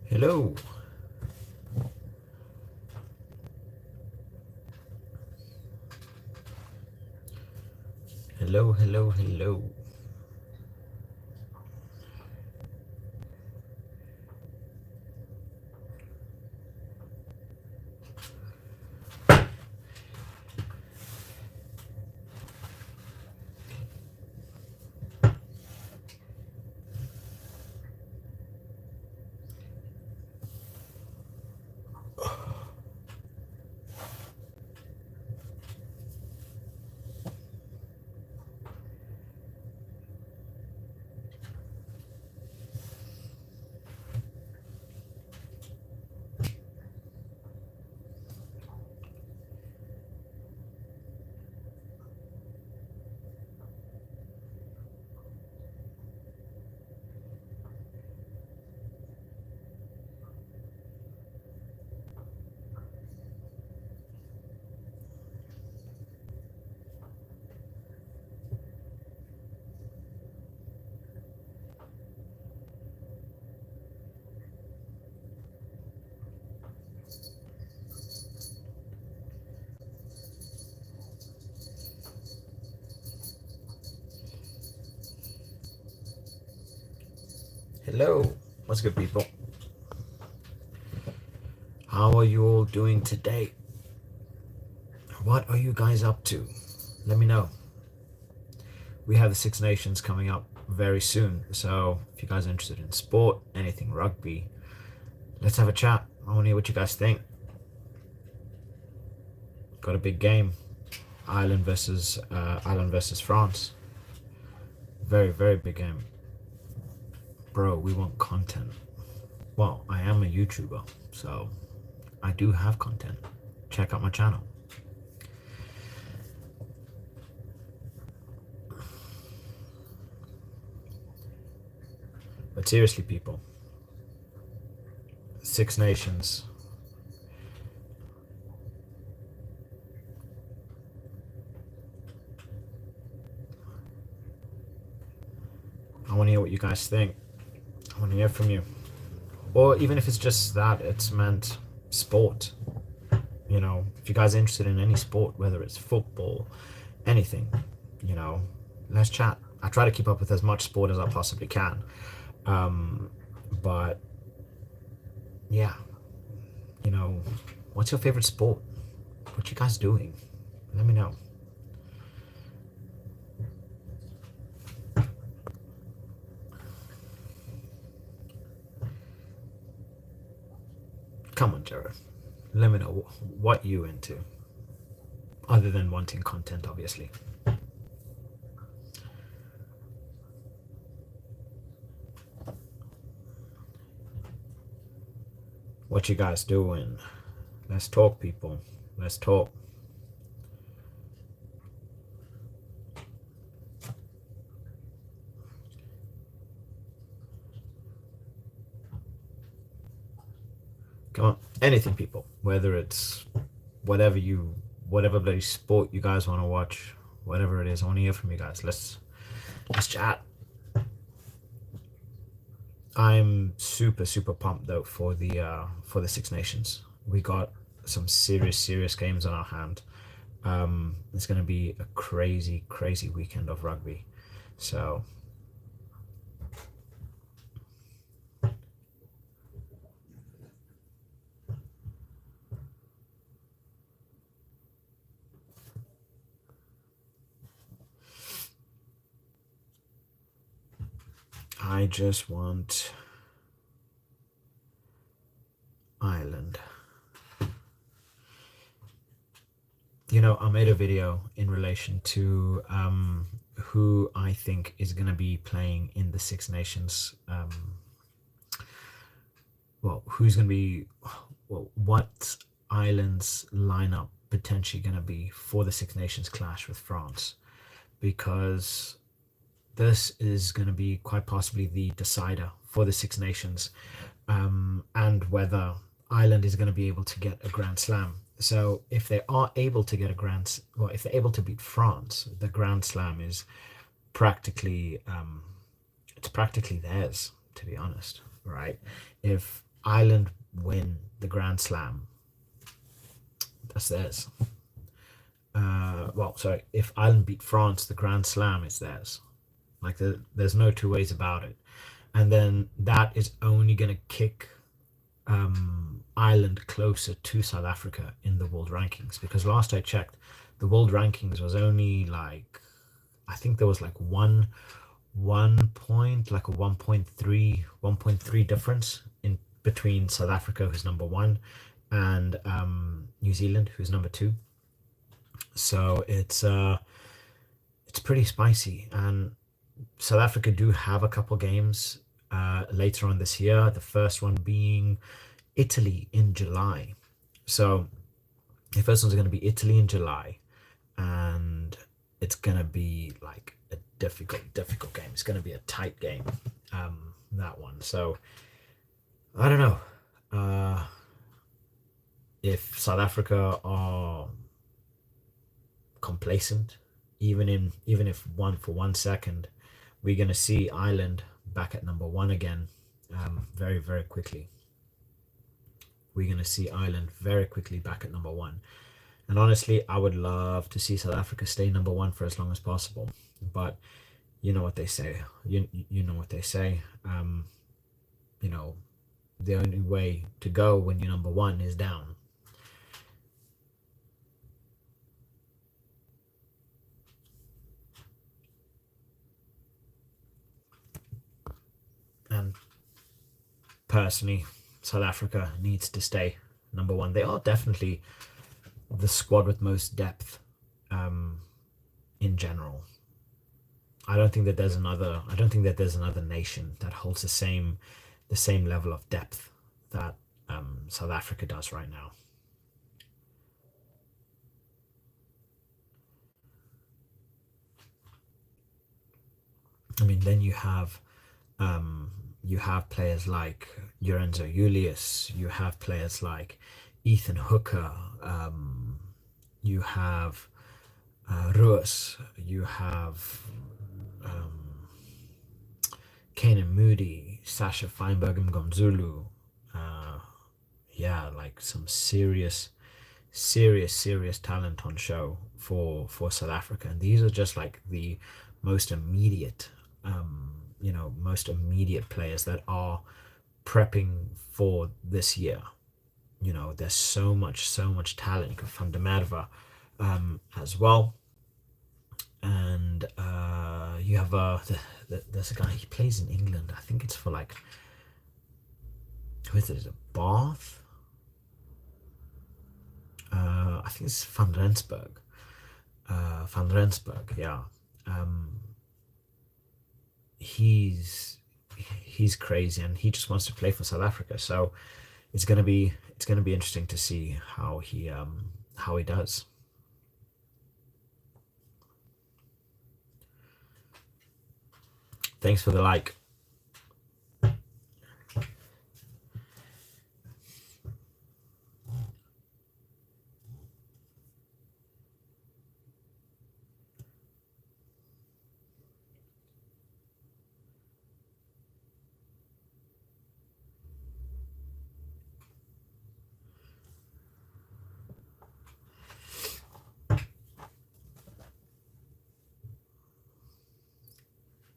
Hello. Hello, hello, hello. Hello. What's good, people? How are you all doing today? What are you guys up to? Let me know. We have the Six Nations coming up very soon, so if you guys are interested in sport, anything rugby, let's have a chat. I want to hear what you guys think. Got a big game. Ireland versus France. Very, very big game. Bro, we want content. Well, I am a YouTuber, so I do have content. Check out my channel. But seriously, people, Six Nations. I want to hear what you guys think. I want to hear from you. Or even if it's just that, it's meant sport. You know, if you guys are interested in any sport, whether it's football, anything, let's chat. I try to keep up with as much sport as I possibly can. But yeah, what's your favorite sport? What you guys doing? Let me know. Come on, Jared. Let me know what you into, other than wanting content, obviously. What you guys doing? Let's talk, people. Let's talk. Come on, anything, people. Whether it's whatever bloody sport you guys want to watch, whatever it is, I want to hear from you guys. Let's chat. I'm super super pumped though for the Six Nations. We got some serious games on our hand. It's going to be a crazy weekend of rugby. So I just want Ireland. I made a video in relation to who I think is going to be playing in the Six Nations. Who's going to be, what Ireland's lineup potentially going to be for the Six Nations clash with France, because this is going to be quite possibly the decider for the Six Nations, and whether Ireland is going to be able to get a Grand Slam. So if they are able to get if they're able to beat France, the Grand Slam is practically, it's practically theirs, to be honest, right? If Ireland win the Grand Slam, that's theirs. Well, sorry, if Ireland beat France, the Grand Slam is theirs. Like there's no two ways about it. And then that is only going to kick Ireland closer to South Africa in the world rankings, because last I checked, the world rankings was only like, I think there was like one point, like a 1.3 difference in between South Africa, who's number one, and New Zealand, who's number two. So it's pretty spicy, and South Africa do have a couple games later on this year. The first one being Italy in July. So the first one's going to be Italy in July, and it's going to be like a difficult game. It's going to be a tight game, that one. So I don't know if South Africa are complacent, even if one for 1 second, we're going to see Ireland back at number one again, very quickly. We're going to see Ireland very quickly back at number one. And honestly, I would love to see South Africa stay number one for as long as possible. But you know what they say. You know what they say. You know, the only way to go when you're number one is down. And personally, South Africa needs to stay number one. They are definitely the squad with most depth, in general. I don't think that there's another. I don't think that there's another nation that holds the same level of depth that South Africa does right now. I mean, then you have players like Lorenzo Julius. You have players like Ethan Hooker. You have Ruas. You have Kanan Moody, Sasha Feinberg Mgomzulu. Uh, yeah, like some serious talent on show for South Africa, and these are just like the most immediate, most immediate players that are prepping for this year. There's so much talent. You can find Demerva as well, and you have there's a guy, he plays in England. I think it's for like, who is it? Is it Bath? I think it's Van Rensburg. Van Rensburg, yeah. Um, he's crazy, and he just wants to play for South Africa. So it's gonna be interesting to see how he does. Thanks for the like.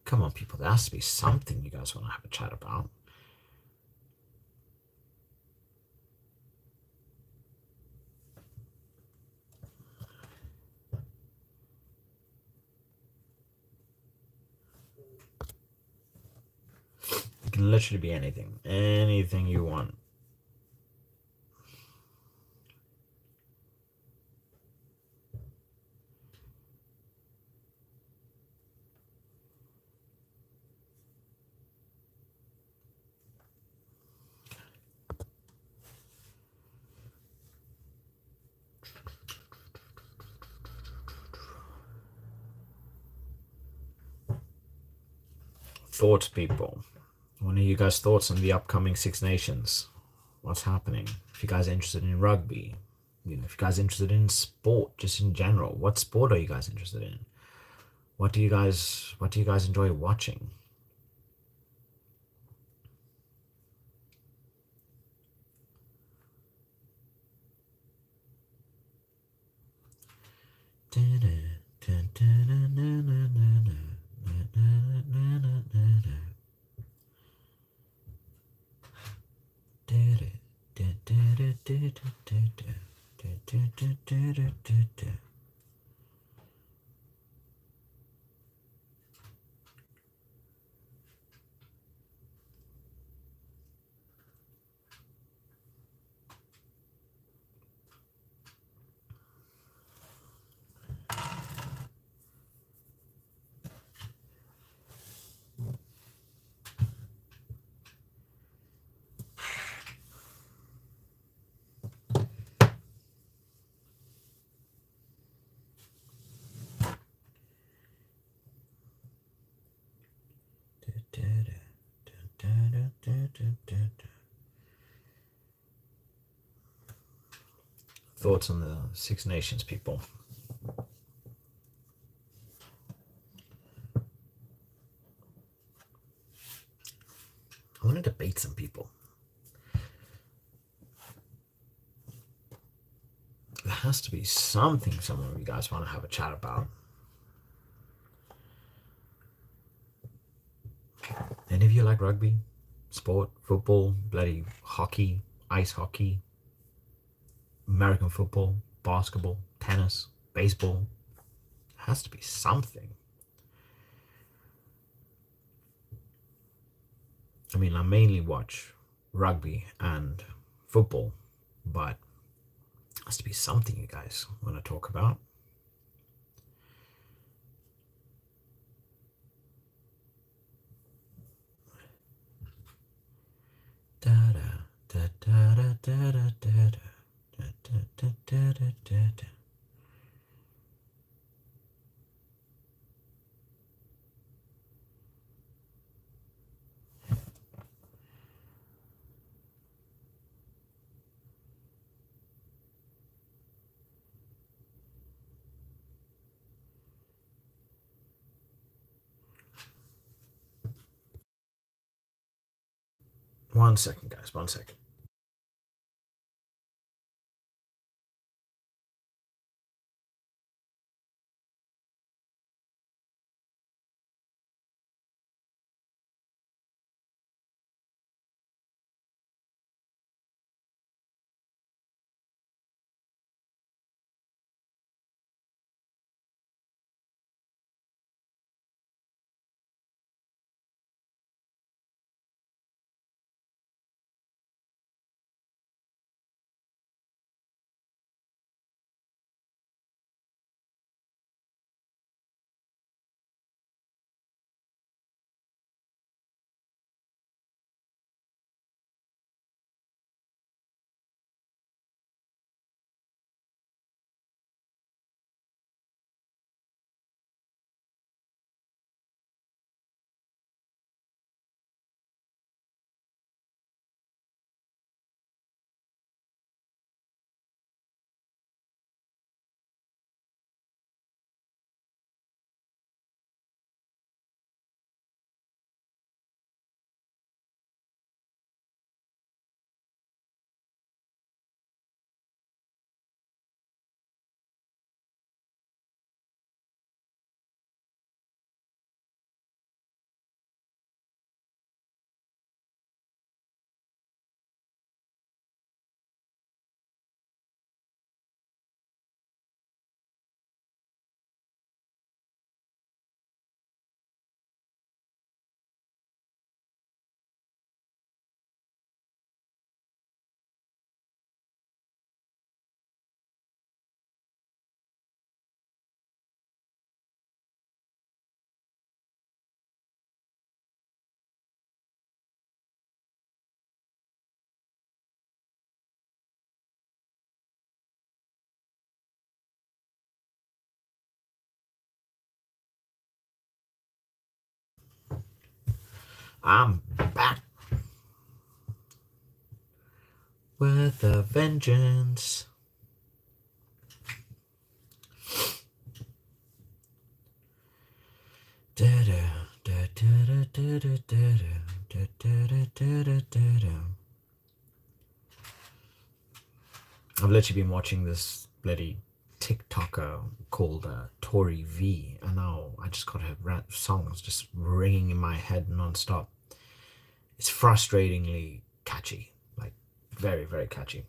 Come on, people. There has to be something you guys want to have a chat about. It can literally be anything. Anything you want. Thoughts, people. What are you guys' thoughts on the upcoming Six Nations? What's happening? If you guys are interested in rugby, if you guys are interested in sport, just in general, what sport are you guys interested in? What do you guys enjoy watching? Thoughts on the Six Nations, people? I want to debate some people. There has to be something some of you guys want to have a chat about. Any of you like rugby, sport, football, bloody hockey, ice hockey, American football, basketball, tennis, baseball? There has to be something. I mean, I mainly watch rugby and football, but there has to be something you guys want to talk about. Da da da da da da da da da da da da. One second, guys. 1 second. I'm back with a vengeance. I've literally been watching this bloody TikToker called Tori V, and now I just got her songs just ringing in my head nonstop. It's frustratingly catchy, like very, very catchy.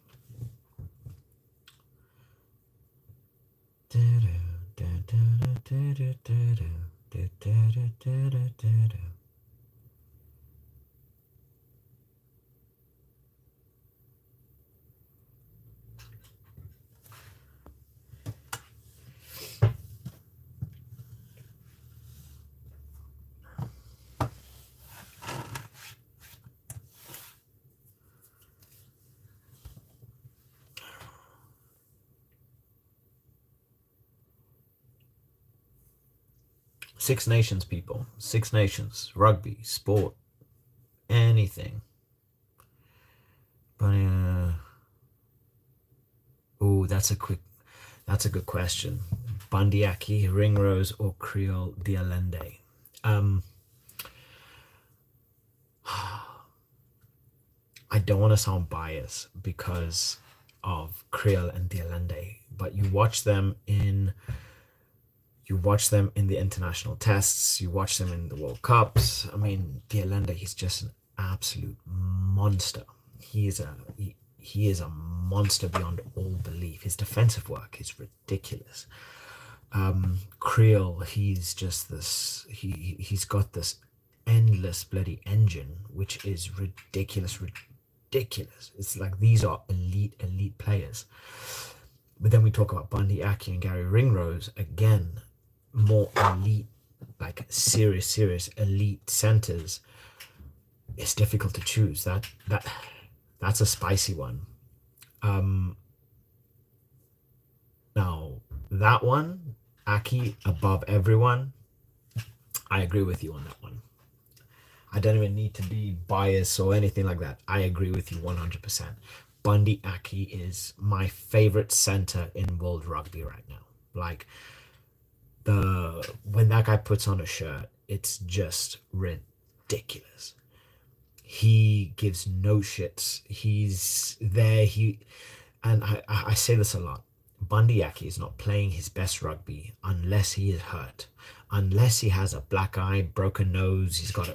Six Nations, people. Six Nations. Rugby, sport, anything. But oh, that's a good question. Bandiaki, Ringrose, or Creole Dialende. Um, I don't want to sound biased because of Creole and Dialende, but you watch them in the international tests, you watch them in the World Cups. I mean, Dialende, he's just an absolute monster. He is a monster beyond all belief. His defensive work is ridiculous. Creole, he's just this. He's got this endless bloody engine, which is ridiculous, ridiculous. It's like these are elite players. But then we talk about Bundy Aki and Gary Ringrose again, more elite, like serious elite centers. It's difficult to choose. That's a spicy one. Now that one, Aki above everyone. I agree with you on that one. I don't even need to be biased or anything like that. I agree with you 100%. Bundy Aki is my favorite center in world rugby right now. Like when that guy puts on a shirt, it's just ridiculous. He gives no shits. He's there. And I say this a lot. Bundy Aki is not playing his best rugby unless he is hurt, unless he has a black eye, broken nose, he's got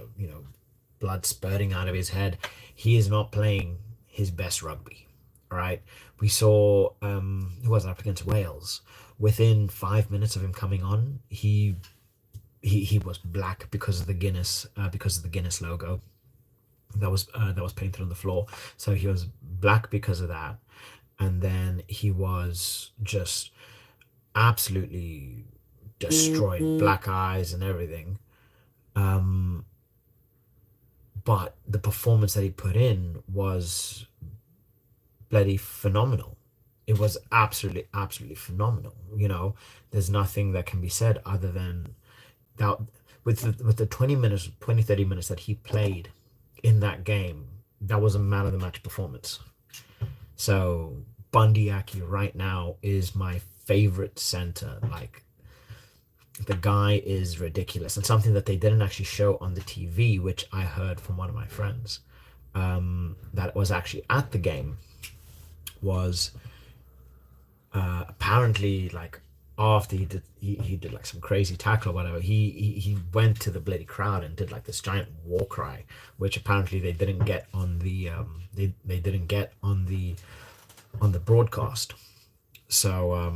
blood spurting out of his head. He is not playing his best rugby. All right. We saw who was up against Wales. Within 5 minutes of him coming on, he was black because of the Guinness logo that was painted on the floor. So he was black because of that, and then he was just absolutely destroyed, black eyes and everything. But the performance that he put in was bloody phenomenal. It was absolutely phenomenal. There's nothing that can be said other than that. With the 20 minutes, 30 minutes that he played in that game, that was a man of the match performance. So Bundy Aki right now is my favorite center. Like, the guy is ridiculous, and something that they didn't actually show on the TV, which I heard from one of my friends that was actually at the game, was apparently, like, after he did like some crazy tackle or whatever, he went to the bloody crowd and did like this giant war cry, which apparently they didn't get on the they didn't get on the broadcast. So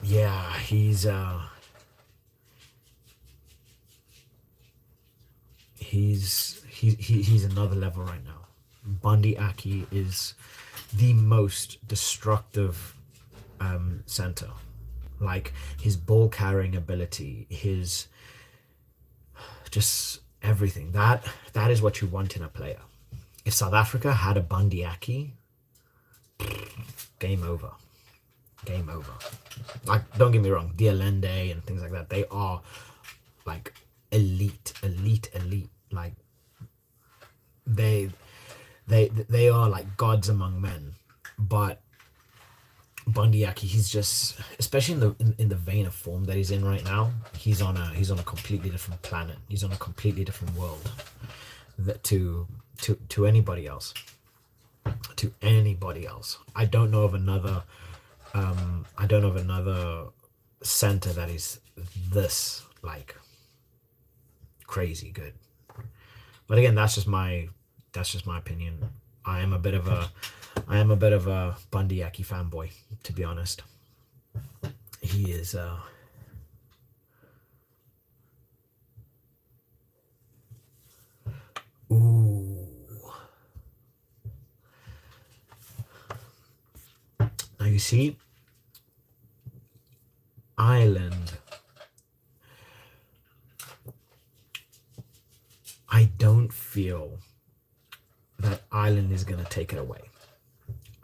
yeah, he's another level right now. Bundy Aki is the most destructive center. Like, his ball carrying ability, his just everything. That is what you want in a player. If South Africa had a Bundy Aki, game over. Game over. Like, don't get me wrong, Dialende and things like that, they are like elite. Like, they are like gods among men. But Bundy Aki, he's just, especially in the vein of form that he's in right now, he's on a completely different planet. He's on a completely different world that to anybody else. To anybody else. I don't know of another I don't know of another center that is this like crazy good. But again, that's just my opinion. I am a bit of a I am a bit of a Bundy Aki fanboy, to be honest. He is ooh. Now you see, Ireland. I don't feel that Ireland is gonna take it away.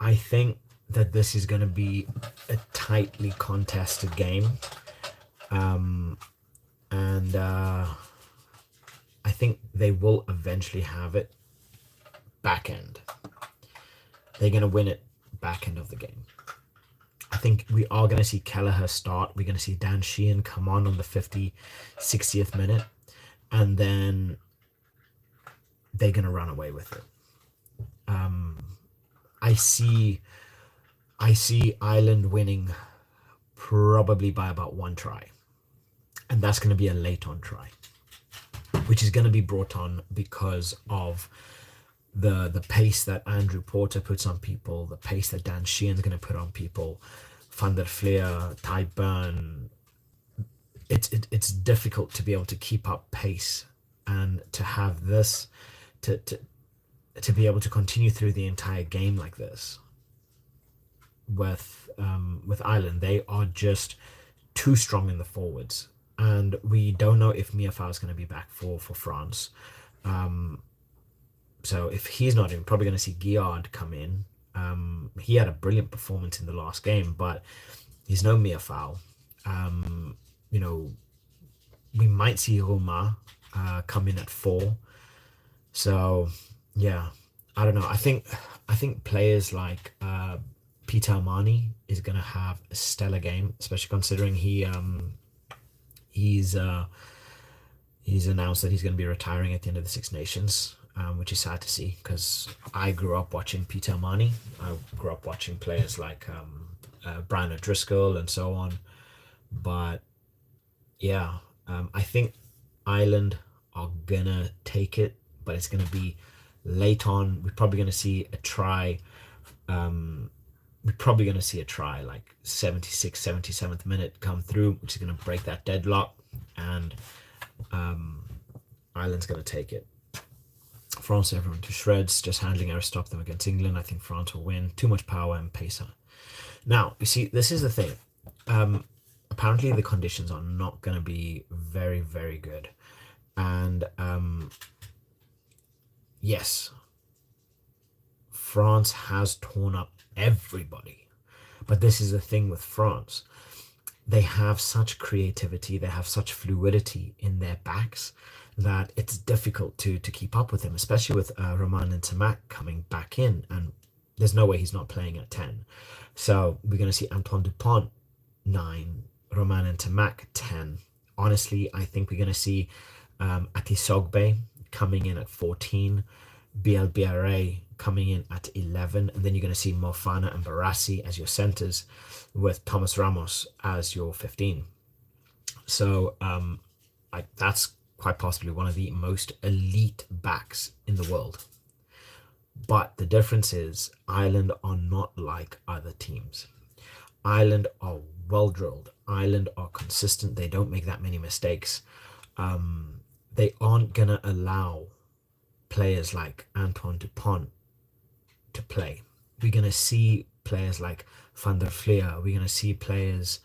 I think that this is gonna be a tightly contested game. Um, and I think they will eventually have it back end. They're going to win it back end of the game. I think we are going to see Kelleher start. We're going to see Dan Sheehan come on the 60th minute, and then they're going to run away with it. I see Ireland winning probably by about one try, and that's going to be a late on try, which is going to be brought on because of the pace that Andrew Porter puts on people, the pace that Dan Sheehan's going to put on people, Van der Fleer, Ty Burn. It's difficult to be able to keep up pace and to have this to be able to continue through the entire game like this with Ireland. They are just too strong in the forwards, and we don't know if Miafal is going to be back for France. So if he's not in, probably going to see Giard come in. He had a brilliant performance in the last game, but he's no Miafal. You know, we might see Roma come in at 4. So yeah, I don't know. I think players like Peter Amani is gonna have a stellar game, especially considering he's announced that he's going to be retiring at the end of the Six Nations, which is sad to see because I grew up watching Peter Amani. I grew up watching players like Brian O'Driscoll and so on. But yeah, I think Ireland are gonna take it, but it's gonna be late on. We're probably gonna see a try. We're probably gonna see a try like 76th, 77th minute come through, which is gonna break that deadlock, and Ireland's gonna take it. France, everyone to shreds, just handling errors, stop them against England. I think France will win. Too much power and pace. Now, you see, this is the thing. Apparently, the conditions are not going to be very, very good. And yes, France has torn up everybody. But this is the thing with France. They have such creativity, they have such fluidity in their backs that it's difficult to keep up with them, especially with Roman and Tamak coming back in. And there's no way he's not playing at 10. So we're going to see Antoine Dupont 9, Roman and Tamak 10. Honestly, I think we're going to see Atisogbe coming in at 14, BLBRA coming in at 11, and then you're going to see Mofana and Barassi as your centers with Thomas Ramos as your 15. So that's quite possibly one of the most elite backs in the world. But the difference is Ireland are not like other teams. Ireland are well drilled. Ireland are consistent. They don't make that many mistakes. They aren't going to allow players like Antoine Dupont to play. We're going to see players like Van der Fleer. We're going to see players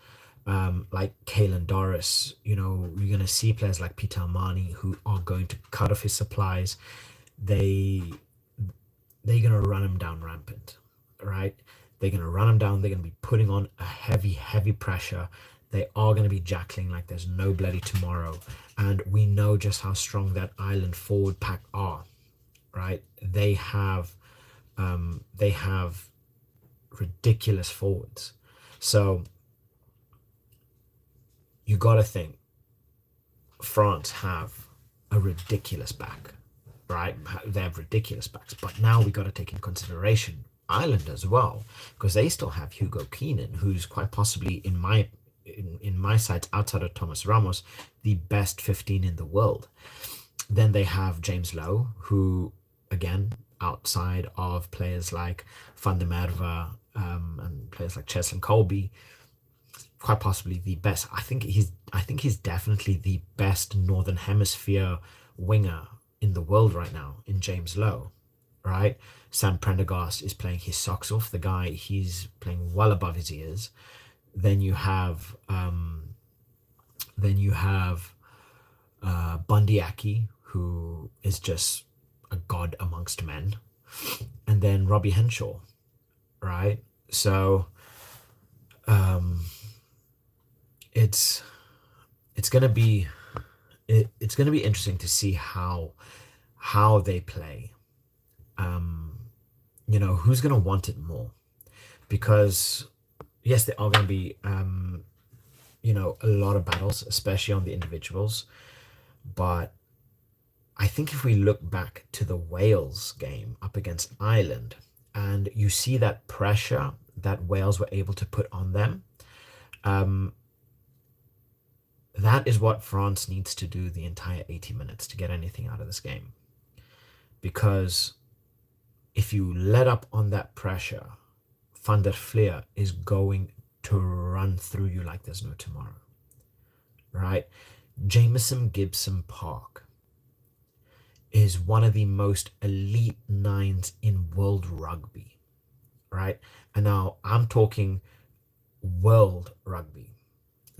like Kalen Doris. You know, we're going to see players like Peter Amani who are going to cut off his supplies. They're going to run him down rampant, right? They're going to run him down. They're going to be putting on a heavy, heavy pressure. They are going to be jackling like there's no bloody tomorrow. And we know just how strong that Ireland forward pack are, right? They have ridiculous forwards. So you got to think France have a ridiculous back, right? They have ridiculous backs. But now we got to take in consideration Ireland as well, because they still have Hugo Keenan, who's quite possibly in my sights, outside of Thomas Ramos, the best 15 in the world. Then they have James Lowe, who, again, outside of players like Van der Merwe, and players like Cheslin Colby, quite possibly the best. I think he's definitely the best Northern Hemisphere winger in the world right now in James Lowe, right? Sam Prendergast is playing his socks off. The guy, he's playing well above his ears. Then you have Bundy Aki, who is just a god amongst men, and then Robbie Henshaw, right? So it's it's gonna be it's gonna be interesting to see how they play. Who's gonna want it more? Because yes, there are gonna be a lot of battles, especially on the individuals. But I think if we look back to the Wales game up against Ireland, and you see that pressure that Wales were able to put on them, um, that is what France needs to do the entire 80 minutes to get anything out of this game. Because if you let up on that pressure, Van der Fleer is going to run through you like there's no tomorrow, right? Jameson Gibson Park is one of the most elite nines in world rugby, right? And now I'm talking world rugby.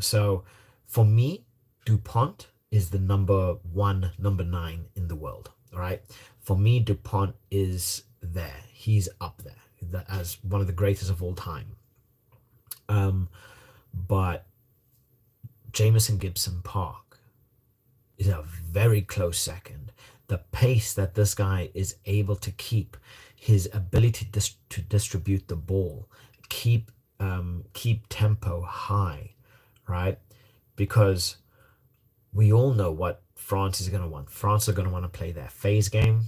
So for me, DuPont is the number one, number nine in the world, all right? For me, DuPont is there. He's up there as one of the greatest of all time. But Jameson Gibson Park is a very close second. The pace that this guy is able to keep, his ability to distribute the ball, keep tempo high, right? Because we all know what France is going to want. France are going to want to play their phase game.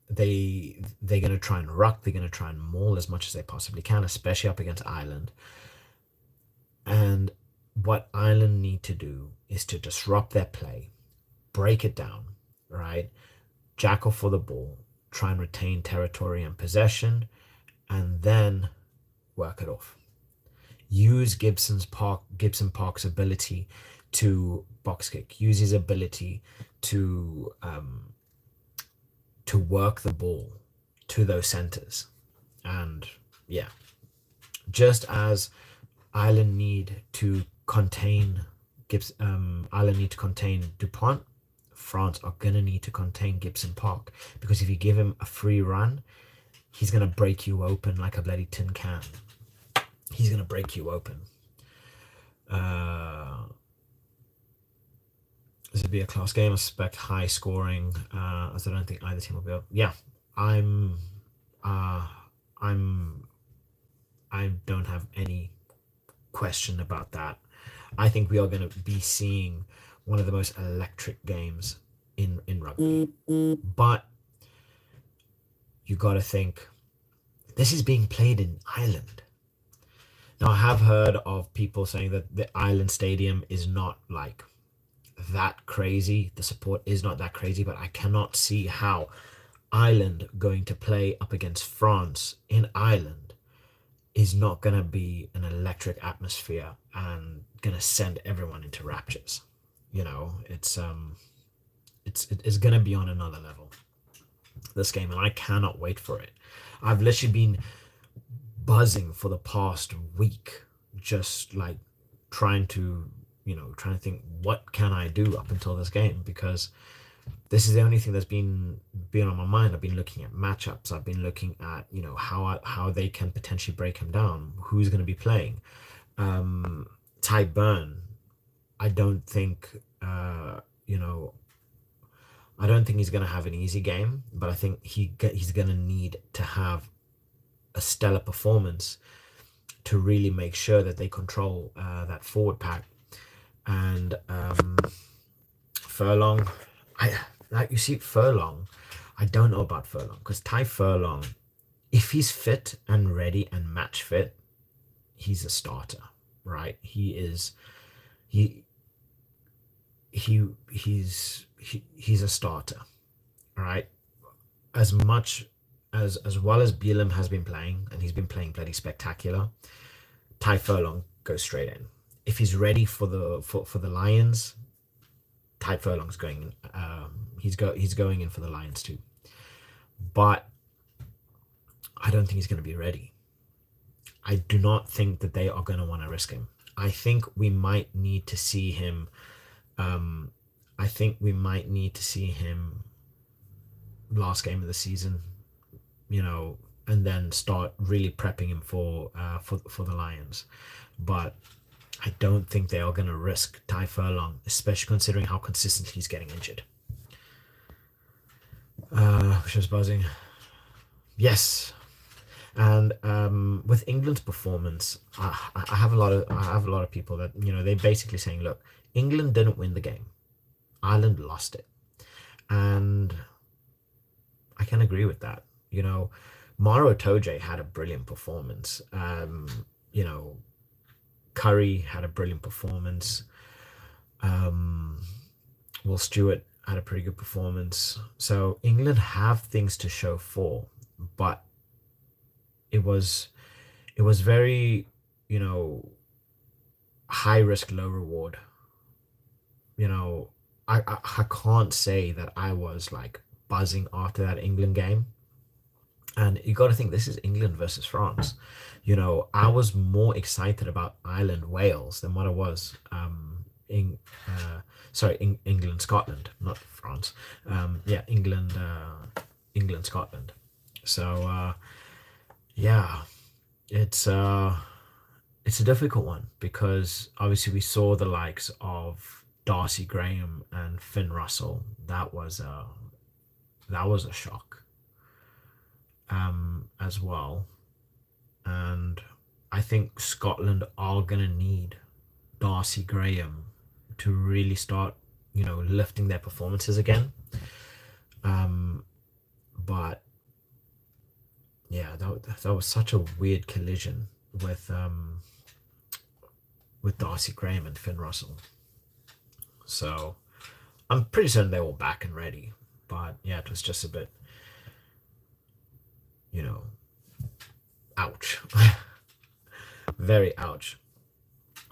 They're going to try and ruck. They're going to try and maul as much as they possibly can, especially up against Ireland. And what Ireland need to do is to disrupt their play, break it down, right? Jackal for the ball, try and retain territory and possession, and then work it off. Use Gibson Park's ability to box kick. Use his ability to work the ball to those centers, and yeah, just as Ireland need to contain Ireland need to contain Dupont, France are gonna need to contain Gibson Park, because if you give him a free run, he's gonna break you open like a bloody tin can. He's gonna break you open. This would be a close game. I suspect high scoring, as I don't think either team will be able. Yeah, I'm. I don't have any question about that. I think we are going to be seeing one of the most electric games in rugby. But you got to think, this is being played in Ireland. Now, I have heard of people saying that the Ireland stadium is not like that crazy. The support is not that crazy, but I cannot see how Ireland going to play up against France in Ireland is not going to be an electric atmosphere and going to send everyone into raptures. It's going to be on another level, this game, and I cannot wait for it. I've literally been buzzing for the past week, just like trying to think, what can I do up until this game, because this is the only thing that's been on my mind. I've been looking at matchups. I've been looking at how they can potentially break him down, who's going to be playing. Ty Byrne, I don't think I don't think he's going to have an easy game, but I think he's going to need to have a stellar performance to really make sure that they control that forward pack. And Furlong, Furlong, I don't know about Furlong, because Ty Furlong if he's fit and ready and match fit, he's a starter, right? He he's a starter, right? As much as well as Bielam has been playing, and he's been playing bloody spectacular, Ty Furlong goes straight in. If he's ready for the Lions, Ty Furlong's going in. He's going in for the Lions too. But I don't think he's going to be ready. I do not think that they are going to want to risk him. I think we might need to see him. Um, I think we might need to see him last game of the season, you know, and then start really prepping him for the Lions. But I don't think they are going to risk Ty Furlong, especially considering how consistently he's getting injured. Which was buzzing. Yes, and with England's performance, I have a lot of people that they basically saying, look, England didn't win the game, Ireland lost it, and I can agree with that. You know, Maro Itoje had a brilliant performance. You know, Curry had a brilliant performance. Um, Will Stewart had a pretty good performance. So England have things to show for, but it was it was very, you know, high risk, low reward. You know, I can't say that I was like buzzing after that England game. And you got to think this is England versus France. You know, I was more excited about Ireland Wales than what I was in England Scotland, not France. Yeah, England Scotland. So yeah, it's uh, it's a difficult one because obviously we saw the likes of Darcy Graham and Finn Russell. That was a shock as well. And I think Scotland are going to need Darcy Graham to really start, lifting their performances again. Um, but yeah, that was such a weird collision with Darcy Graham and Finn Russell. So I'm pretty certain they were back and ready. But yeah, it was just a bit, you know, ouch. Very ouch.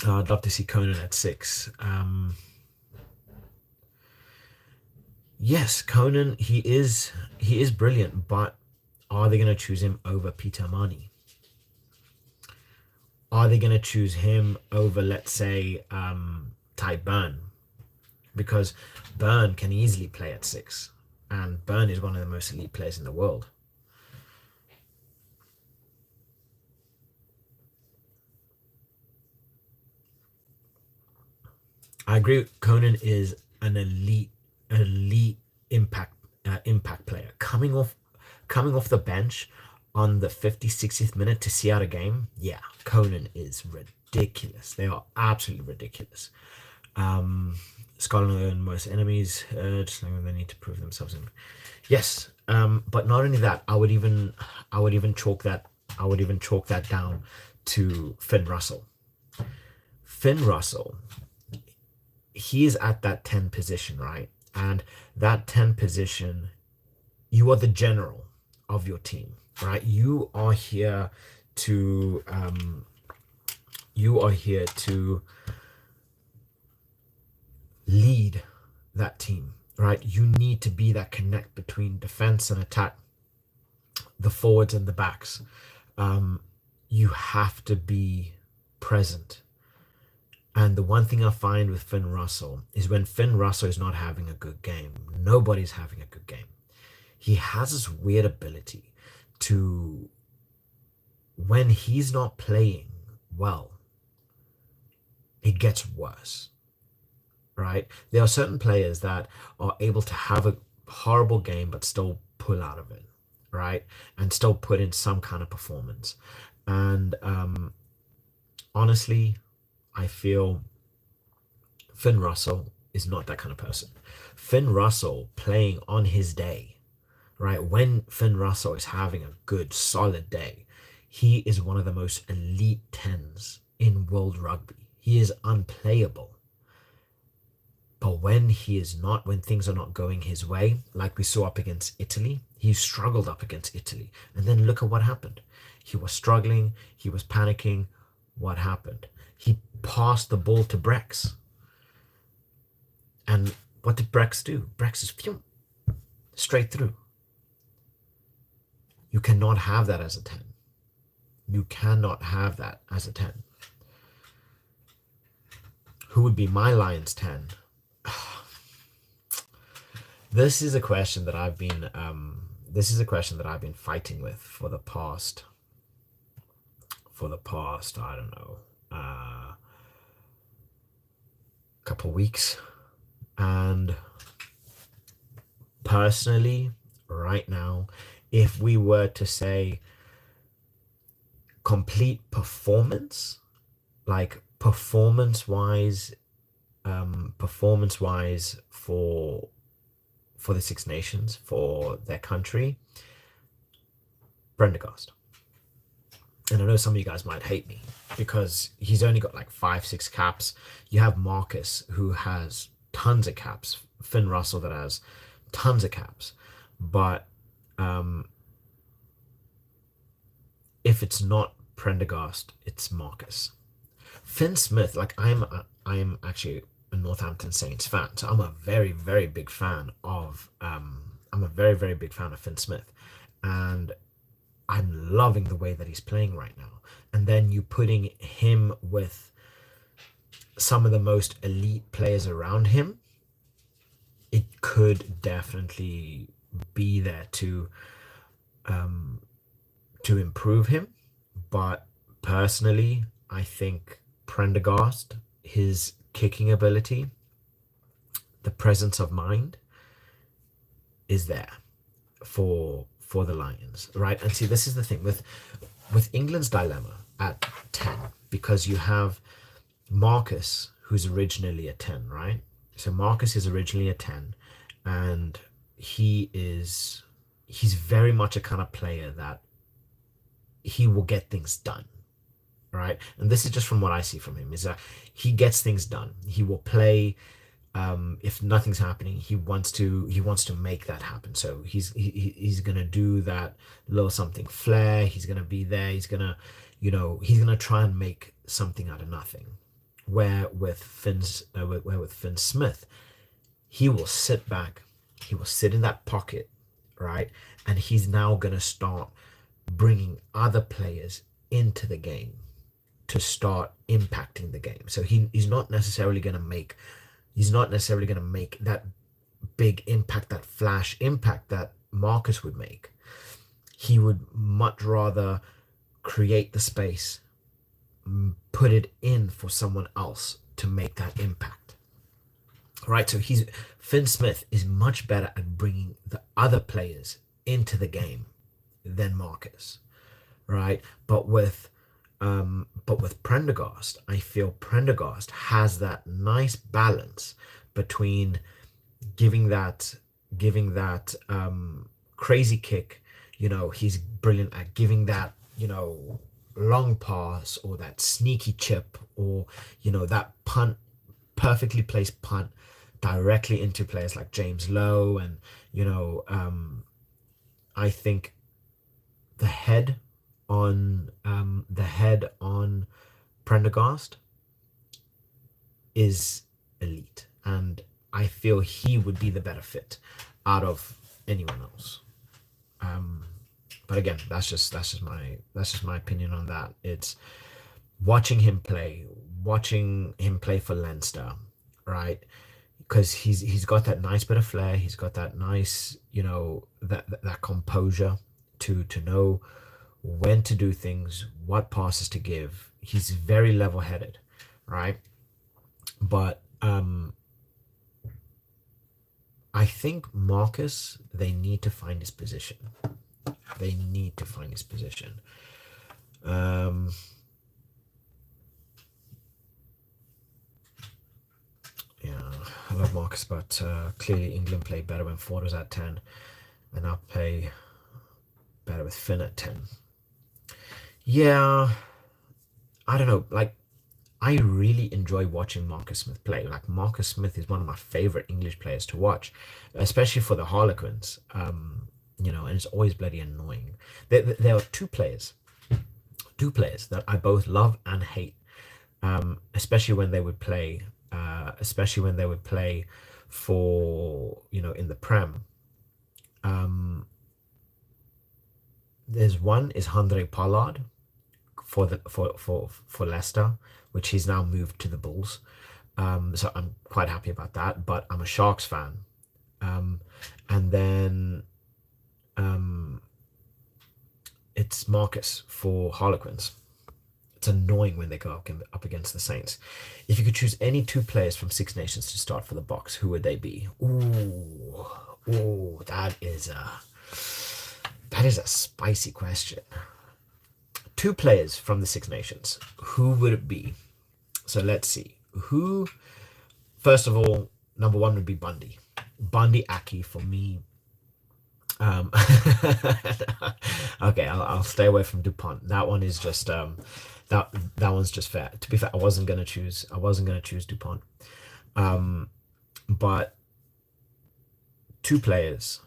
I'd love to see Conan at six. Yes, Conan, he is brilliant, but are they going to choose him over Peter Mani? Are they going to choose him over, let's say, Ty Burn? Because Burn can easily play at six, and Burn is one of the most elite players in the world. I agree. Conan is an elite impact player. Coming off the bench on the 50th, 60th minute to see out a game. Yeah, Conan is ridiculous. They are absolutely ridiculous. Um, Scotland are most enemies. Just like they need to prove themselves. Yes, but not only that, I would even chalk that, down to Finn Russell. Finn Russell, he is at that 10 position, right? And that 10 position, you are the general of your team, right? You are here to lead that team, right? You need to be that connect between defense and attack, the forwards and the backs. You have to be present. And the one thing I find with Finn Russell is when Finn Russell is not having a good game, nobody's having a good game. He has this weird ability to, when he's not playing well, it gets worse, right? There are certain players that are able to have a horrible game but still pull out of it, right? And still put in some kind of performance. And honestly, I feel Finn Russell is not that kind of person. Finn Russell playing on his day, right? When Finn Russell is having a good, solid day, he is one of the most elite tens in world rugby. He is unplayable. But when he is not, when things are not going his way, like we saw up against Italy, he struggled up against Italy. And then look at what happened. He was struggling, he was panicking. What happened? He passed the ball to Brex. And what did Brex do? Brex is phew, straight through. You cannot have that as a 10. You cannot have that as a 10. Who would be my Lions 10? This is a question that I've been fighting with for the past I don't know, couple weeks. And personally, right now, if we were to say complete performance, like performance wise for the Six Nations, for their country, Prendergast. And I know some of you guys might hate me because he's only got like 5-6 caps. You have Marcus, who has tons of caps, Finn Russell, that has tons of caps. But if it's not Prendergast, it's Marcus. Finn Smith, like I'm actually a Northampton Saints fan, so I'm a very, very big fan of Finn Smith, and I'm loving the way that he's playing right now. And then you putting him with some of the most elite players around him, it could definitely be there to improve him. But personally, I think Prendergast, his kicking ability, the presence of mind is there for the Lions, right? And see, this is the thing with England's dilemma at 10, because you have Marcus, who's originally a 10, right? So Marcus is originally a 10, and he's very much a kind of player that he will get things done, right? And this is just from what I see from him, is that he gets things done. He will play. If nothing's happening, he wants to make that happen. So he's gonna do that little something flair. He's gonna be there. He's gonna, he's gonna try and make something out of nothing. Where with Finn Smith, he will sit back. He will sit in that pocket, right? And he's now gonna start bringing other players into the game to start impacting the game. So he's not necessarily gonna make that big impact, that flash impact that Marcus would make. He would much rather create the space, put it in for someone else to make that impact. Right? So Finn Smith is much better at bringing the other players into the game than Marcus. Right? But with Prendergast, I feel Prendergast has that nice balance between giving that crazy kick. He's brilliant at giving that, long pass, or that sneaky chip, or that punt, perfectly placed punt directly into players like James Lowe. And I think the head on Prendergast is elite, and I feel he would be the better fit out of anyone else. But again, that's just my opinion on that. It's watching him play for Leinster, right? Because he's got that nice bit of flair. He's got that nice, that composure to know when to do things, what passes to give. He's very level-headed, right? But I think Marcus, they need to find his position. Yeah, I love Marcus, but clearly England played better when Ford was at 10. and I'll play better with Finn at 10. Yeah, I don't know. Like, I really enjoy watching Marcus Smith play. Like, Marcus Smith is one of my favorite English players to watch, especially for the Harlequins. And it's always bloody annoying. There are two players that I both love and hate, especially when they would play, for in the Prem. Um, there's one is Handré Pollard for Leicester, which he's now moved to the Bulls. So I'm quite happy about that. But I'm a Sharks fan. Um, and then um, it's Marcus for Harlequins. It's annoying when they go up against the Saints. If you could choose any two players from Six Nations to start for the Box, who would they be? Ooh, that is a spicy question. Two players from the Six Nations. Who would it be? So let's see. Who? First of all, number one would be Bundy. Bundy Aki for me. Um, okay, I'll stay away from Dupont. That one is just that one's just fair. To be fair, I wasn't gonna choose Dupont. Um, but two players.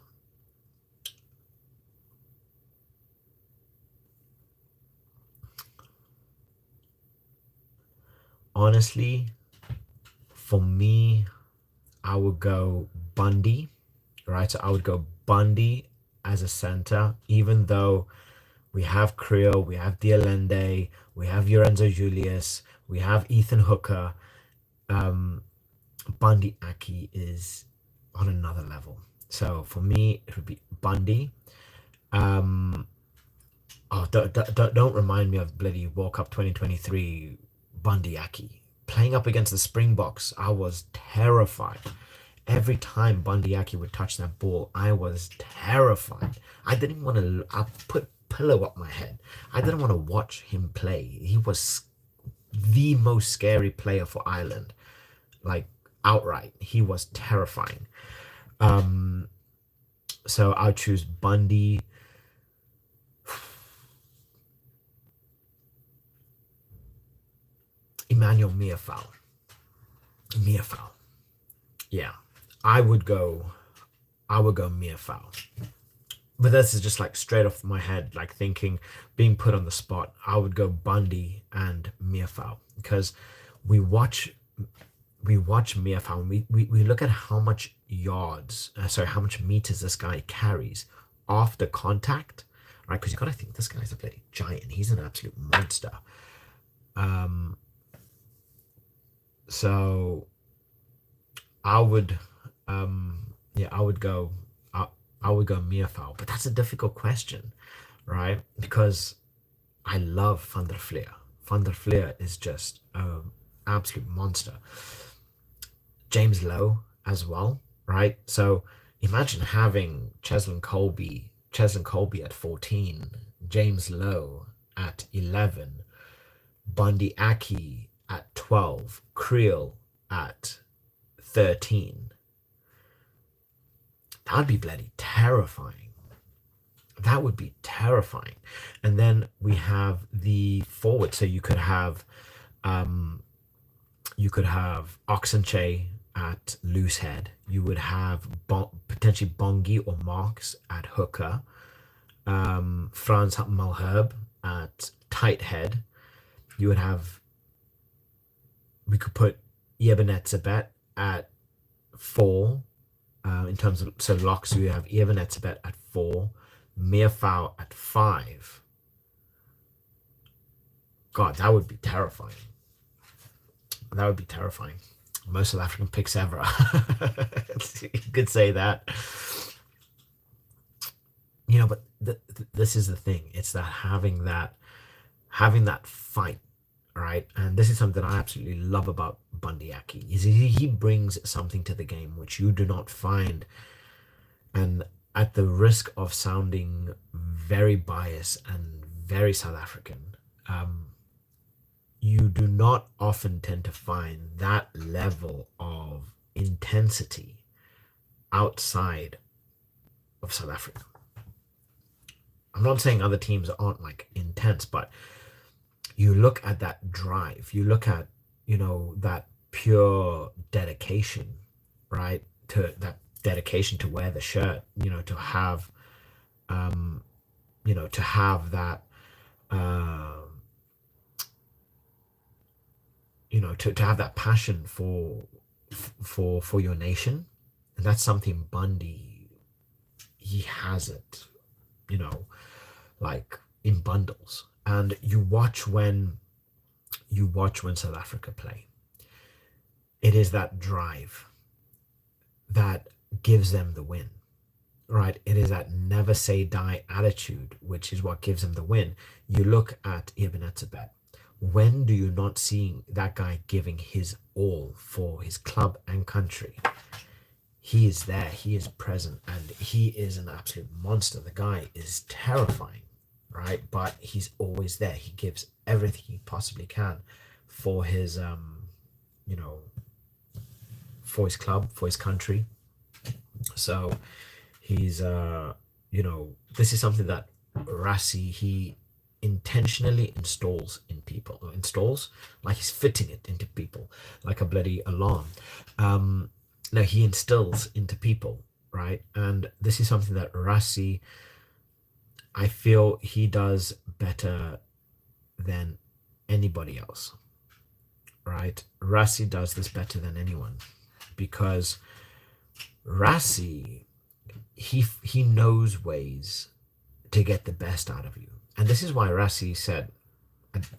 Honestly, for me, I would go Bundy, right? So I would go Bundy as a center, even though we have Creel, we have Dialende, we have Lorenzo Julius, we have Ethan Hooker. Um, Bundy Aki is on another level. So for me, it would be Bundy. Um, oh, don't remind me of bloody World Cup 2023 Bundy Aki. Playing up against the Springboks, I was terrified. Every time Bundy Aki would touch that ball, I was terrified. I didn't want to. I put pillow up my head. I didn't want to watch him play. He was the most scary player for Ireland, like outright. He was terrifying. Um, so I'll choose Bundy. Emmanuel Miafal. Miafal. Yeah, I would go. I would go Miafal. But this is just like straight off my head, like thinking, being put on the spot. I would go Bundy and Miafal because we watch we watch Miafal and we look at how much yards, sorry, how much meters this guy carries after contact, right? Because you got to think this guy's a bloody giant. He's an absolute monster. Um, so I would, yeah, I would go Miafal, but that's a difficult question, right? Because I love Van der Fleer. Van der Fleer is just an absolute monster. James Lowe as well, right? So imagine having Cheslin Colby at 14, James Lowe at 11, Bundy Aki at 12, Creel at 13. That'd be bloody terrifying. That would be terrifying. And then we have the forward. So um you could have Oxenche at loose head. You would have potentially Bongi or Marks at hooker. Franz Malherbe at tight head. You would have we could put Yebenetzebet at four. In terms of so locks, we have Yebenetzebet at four, Meerfau at five. God, that would be terrifying. That would be terrifying. Most South African picks ever. You could say that. But this is the thing. It's that having that fight, right? And this is something I absolutely love about Bundy Aki. Is he brings something to the game which you do not find. And at the risk of sounding very biased and very South African, you do not often tend to find that level of intensity outside of South Africa. I'm not saying other teams aren't like intense, but you look at that drive, you look at, that pure dedication, right? To that dedication to wear the shirt, um, to have that, uh, to have that passion for your nation. And that's something Bundy, he has it, you know, like in bundles. And you watch when South Africa play. It is that drive that gives them the win, right? It is that never say die attitude, which is what gives them the win. You look at Ibn Etzebet. When do you not see that guy giving his all for his club and country? He is there, he is present, and he is an absolute monster. The guy is terrifying, right? But he's always there. He gives everything he possibly can for his, you know, for his club, for his country. So he's, this is something that Rassi, he intentionally installs like he's fitting it into people like a bloody alarm. um Now he instills into people, right? And this is something that Rassi, I feel he does better than anybody else, right? Rassi does this better than anyone because Rassi, he knows ways to get the best out of you. And this is why Rassi said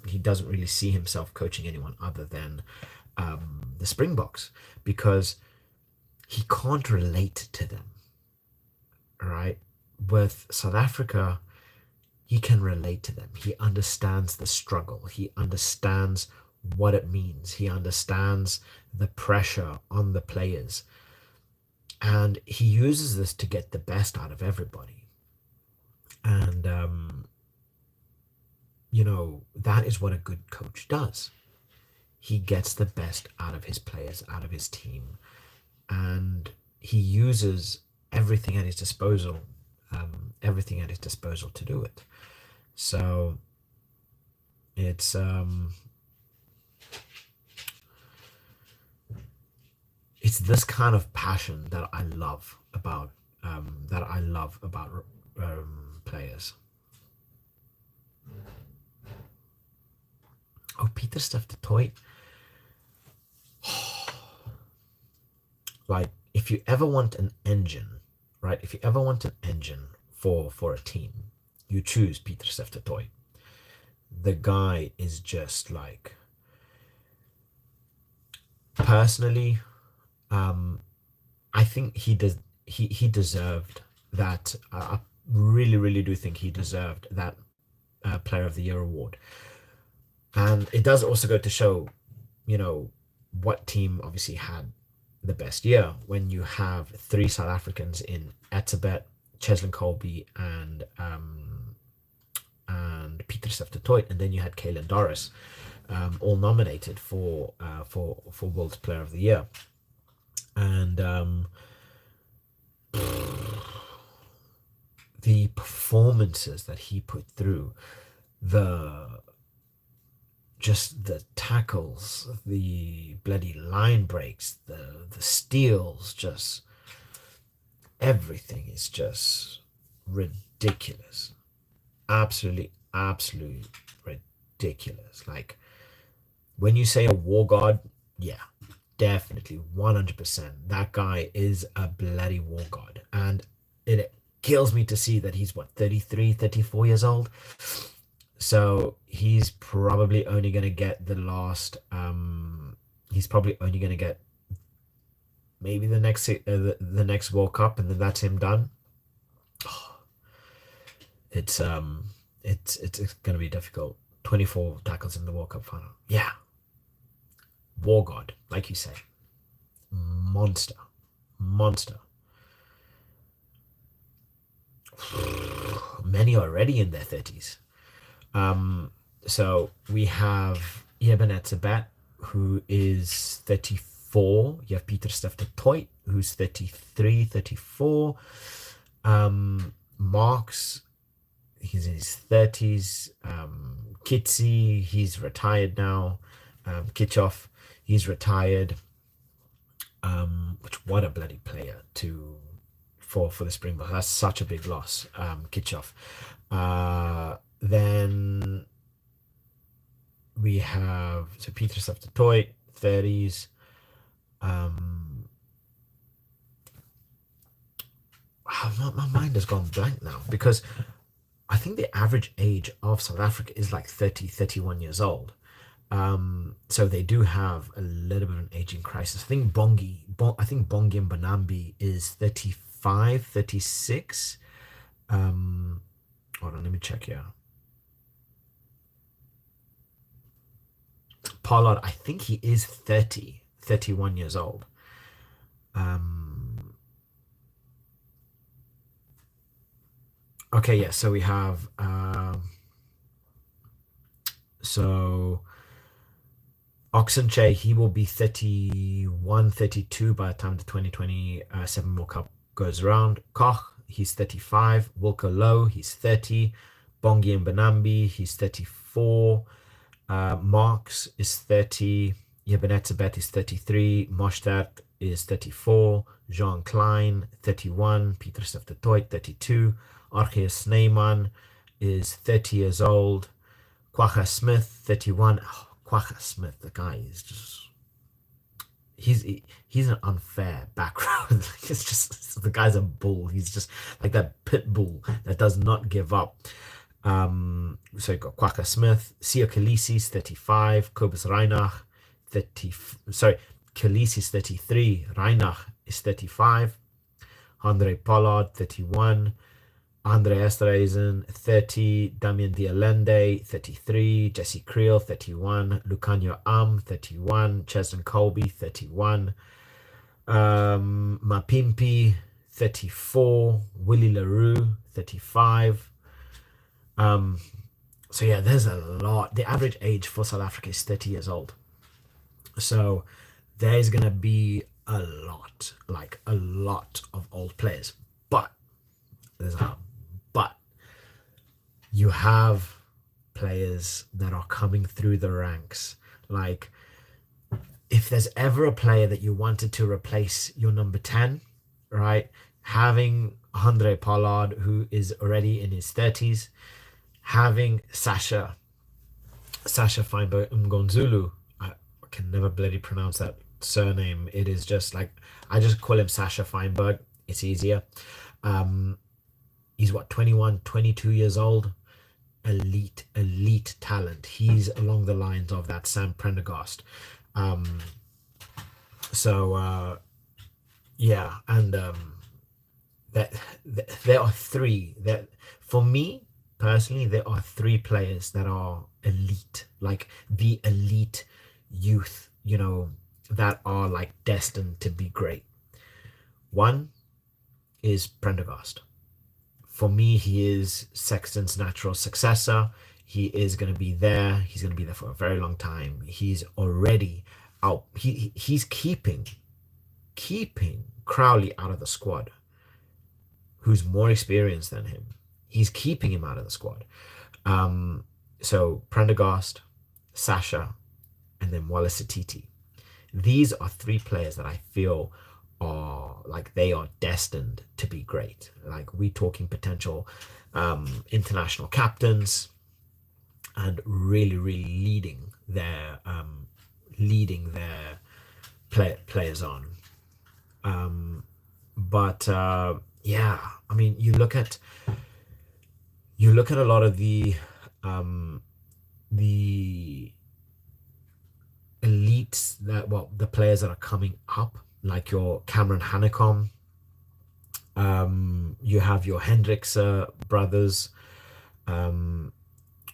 he doesn't really see himself coaching anyone other than the Springboks, because he can't relate to them, right? With South Africa, he can relate to them. He understands the struggle. He understands what it means. He understands the pressure on the players. And he uses this to get the best out of everybody. And, that is what a good coach does. He gets the best out of his players, out of his team. And he uses everything at his disposal, to do it. So it's this kind of passion that I love about players. Oh, Peter Steph the toy. Like, if you ever want an engine, right? If you ever want an engine for a team, you choose Peter Steph the toy. The guy is just like, personally, I think he deserved that. I really, really do think he deserved that Player of the Year award. And it does also go to show, what team obviously had the best year when you have three South Africans in Etzebeth, Cheslin Colby, and Peter Steph du Toit, and then you had Kalen Doris, all nominated for World's Player of the Year. And the performances that he put through, just the tackles, the bloody line breaks, the steals, just everything is just ridiculous. Absolutely ridiculous. Like, when you say a war god, yeah, definitely 100%. That guy is a bloody war god. And it kills me to see that he's 33, 34 years old. So he's probably only going to get he's probably only going to get maybe the next World Cup, and then that's him done. It's going to be difficult. 24 tackles in the World Cup final. Yeah. War god, like you say. Monster. Many already in their 30s. So we have Ibn Etzebet, who is 34. You have Peter Steph du Toit, who's 33, 34. Marks, he's in his 30s. Kitsy, he's retired now. Kitchoff, he's retired. Which what a bloody player to for the Springboks. That's such a big loss. Kitchoff. Then we have so Peter Toy, 30s. Um, my mind has gone blank now because I think the average age of South Africa is like 30, 31 years old. So they do have a little bit of an aging crisis. I think Bongi and Banambi is 35, 36. Um, Hold on, let me check here. Pollard, I think he is 30, 31 years old. Um, okay, yeah, so we have so Oxenche, he will be 31, 32 by the time the 2027 World Cup goes around. Koch, he's 35. Wilco Low, he's 30. Bongi and Banambi, he's 34. Marks is 30. Yebenetsabet is 33. Mostert is 34. Jean Klein, 31. Peter Toit, 32. Arceus Snyman is 30 years old. Quacha Smith, 31. Oh, Quacha Smith, the guy is just he's an unfair background. It's just the guy's a bull. He's just like that pit bull that does not give up. So you got Quacker Smith, Sia Khaleesi's 35, Kobus Reinach 30. Sorry, Khaleesi's 33, Reinach is 35, Andre Pollard 31, Andre Esterhuizen 30, Damien Dialende 33, Jesse Creel 31, Lucanio Am 31, Cheston Colby 31, Mapimpi 34, Willie LaRue 35. So yeah, there's a lot. The average age for South Africa is 30 years old. So there's gonna be like a lot of old players. But there's a but you have players that are coming through the ranks. Like if there's ever a player that you wanted to replace your number 10, right? Having Andre Pollard, who is already in his 30s, having Sasha Feinberg Mgonzulu. I can never bloody pronounce that surname. It is just like I just call him Sasha Feinberg. It's easier. Um, he's what 21, 22 years old. Elite talent. He's along the lines of that Sam Prendergast. Um, so yeah, and that, there are three that for me personally there are three players that are elite, like the elite youth, that are like destined to be great. One is Prendergast. For me, he is Sexton's natural successor. He is going to be there. He's going to be there for a very long time. He's already out. He's keeping Crowley out of the squad, who's more experienced than him. He's keeping him out of the squad. So Prendergast, Sasha, and then Wallace Atiti. These are three players that I feel are like they are destined to be great. Like we talking potential international captains and really leading their players on. But yeah, I mean, you look at a lot of the elites the players that are coming up, like your Cameron Hanekom, you have your Hendricks brothers,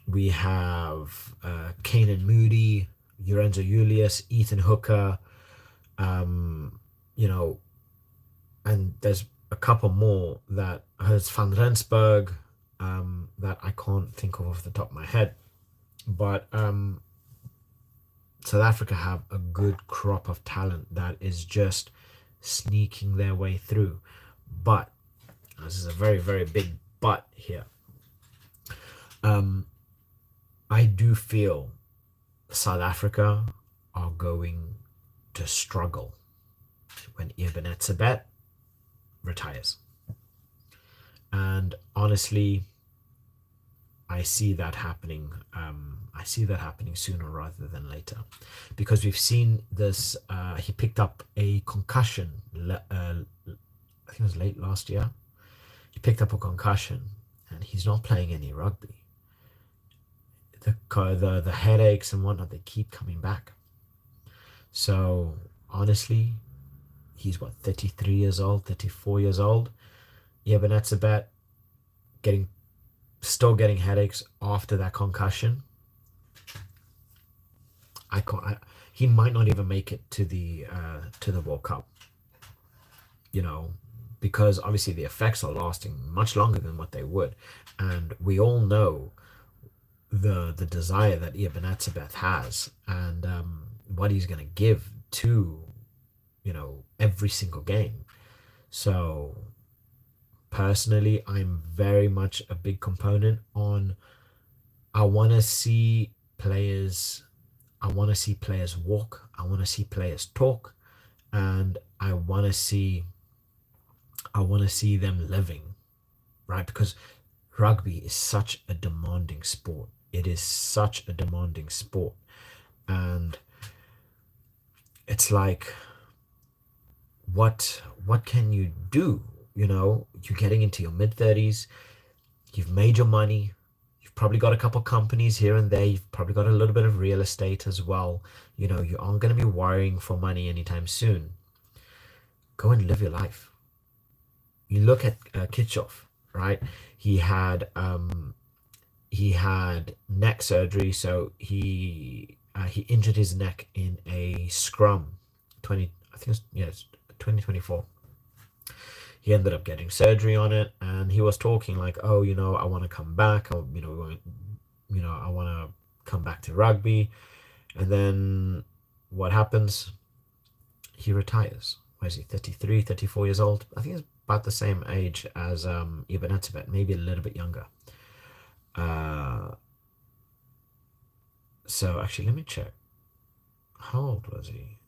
we have Kanan Moody, Lorenzo Julius, Ethan Hooker, you know, and there's a couple more that has Van Rensburg, that I can't think of off the top of my head, but South Africa have a good crop of talent that is just sneaking their way through. But this is a very, very big but here. Um, I do feel South Africa are going to struggle when Ebenezer retires. And honestly, I see that happening. I see that happening sooner rather than later, because we've seen this. He picked up a concussion. I think it was late last year. He picked up a concussion, and he's not playing any rugby. The headaches and whatnot, they keep coming back. So honestly, he's what, 33 years old, 34 years old. Yeah, but that's about getting still getting headaches after that concussion. I can't. He might not even make it to the World Cup. You know, because obviously the effects are lasting much longer than what they would, and we all know the desire that Iabenatsabeth has, and what he's going to give to every single game. So personally, I'm very much a big component on. I want to see players. I want to see players walk. I want to see players talk, and I want to see them living, right? Because rugby is such a demanding sport. It is such a demanding sport, and it's like, what can you do? You're getting into your mid 30s. You've made your money. You've probably got a couple companies here and there. You've probably got a little bit of real estate as well. You aren't going to be worrying for money anytime soon. Go and live your life. You look at Kitchoff, right? He had neck surgery, so he injured his neck in a scrum, 20. I think it's 2024. He ended up getting surgery on it, and he was talking like, oh, I want to come back. I want to come back to rugby. And then what happens? He retires. Where is he? 33, 34 years old. I think he's about the same age as Ibn Etzebet, maybe a little bit younger. Uh, so actually, let me check. How old was he?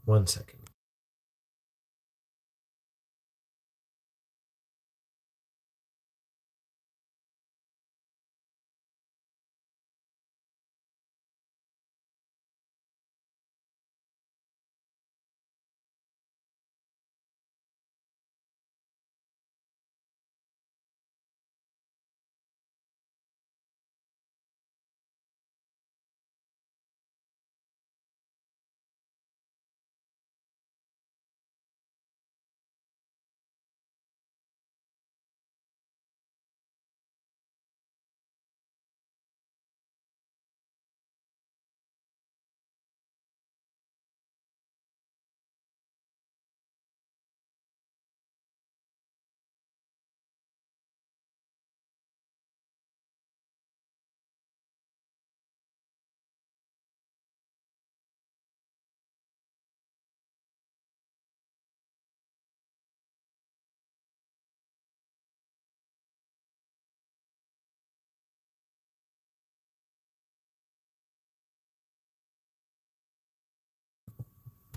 One second.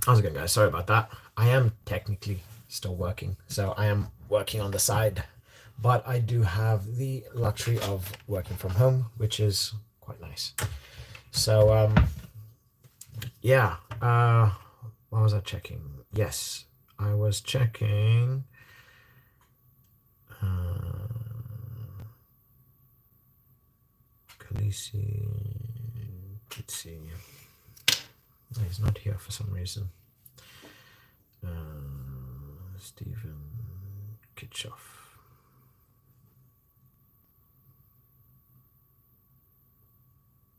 How's it going, guys? Sorry about that. I am technically still working, so I am working on the side, but I do have the luxury of working from home, which is quite nice. So, yeah. What was I checking? Yes, I was checking. Khaleesi, Kitsi. Oh, he's not here for some reason. Stephen Kitchoff.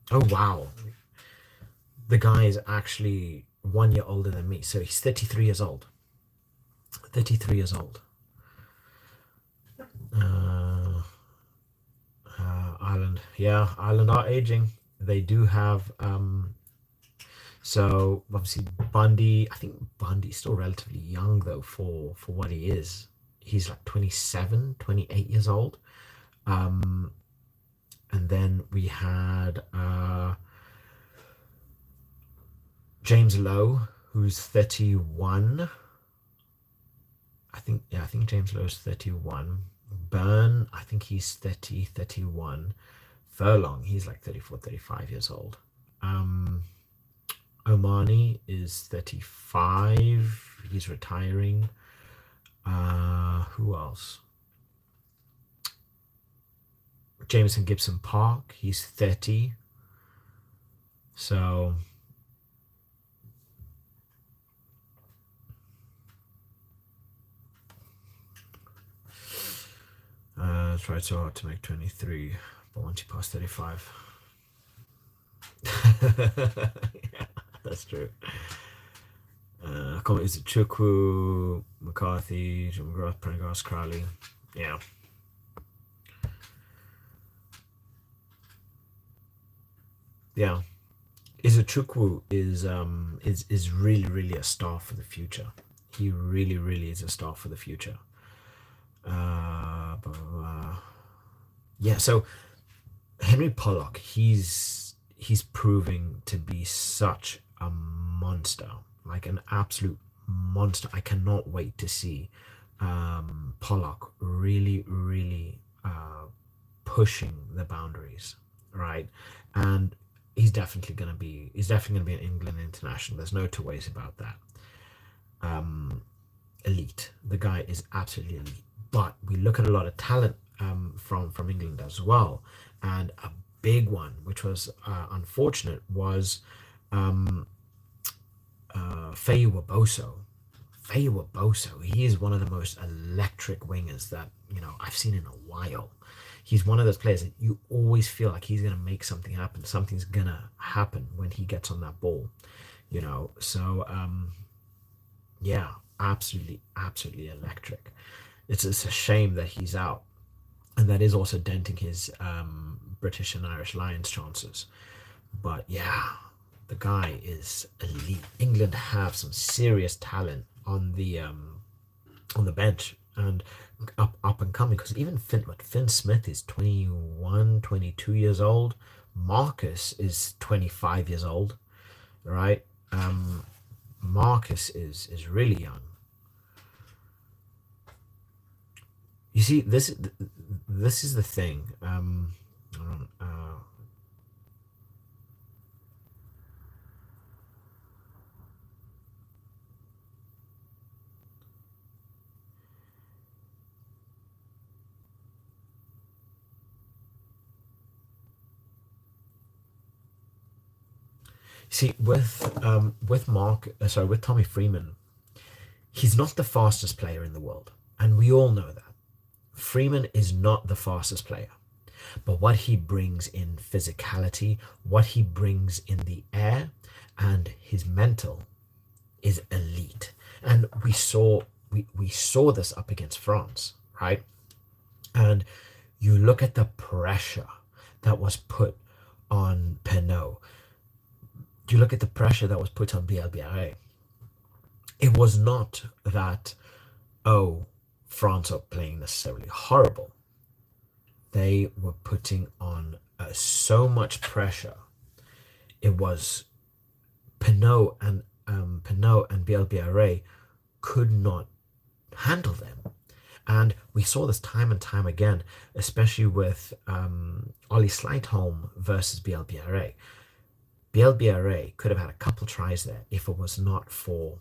Oh wow, the guy is actually 1 year older than me, so he's 33 years old. 33 years old. Ireland, yeah, Ireland are aging. They do have So obviously Bundy, I think Bundy's still relatively young though for what he is. He's like 27, 28 years old. Um, and then we had James Lowe, who's 31. I think James Lowe's 31. Byrne, I think he's 30, 31. Furlong, he's like 34, 35 years old. Um, Omani is 35. He's retiring. Who else? Jameson Gibson Park, he's 30. So tried so hard to make 23, but once you pass 35. Yeah, that's true. Is it Chukwu, McCarthy, Jim McGrath, Prendergast, Crowley? Yeah. Yeah. Izuchukwu is really really a star for the future. He really really is a star for the future. Blah, blah, blah. Yeah. So Henry Pollock, he's proving to be such a monster, like an absolute monster. I cannot wait to see Pollock really really pushing the boundaries, right? And he's definitely gonna be an England international. There's no two ways about that. Elite. The guy is absolutely elite. But we look at a lot of talent from England as well, and a big one, which was unfortunate, was Faye Waboso. Faye Waboso. He is one of the most electric wingers that I've seen in a while. He's one of those players that you always feel like he's gonna make something happen. Something's gonna happen when he gets on that ball. So yeah, absolutely, absolutely electric. It's a shame that he's out, and that is also denting his British and Irish Lions chances. But yeah, the guy is elite. England have some serious talent on the bench and up and coming, because even Finn Smith is 21, 22 years old. Marcus is 25 years old, right? Marcus is really young. You see, this is the thing. See, with Tommy Freeman, he's not the fastest player in the world, and we all know that. Freeman is not the fastest player, but what he brings in physicality, what he brings in the air, and his mental is elite. And we saw this up against France, right? And you look at the pressure that was put on Penaud. You look at the pressure that was put on BLBRA. It was not that, oh, France are playing necessarily horrible. They were putting on so much pressure. It was Penaud and BLBRA could not handle them. And we saw this time and time again, especially with Ollie Slightholm versus BLBRA. BLBRA could have had a couple tries there if it was not for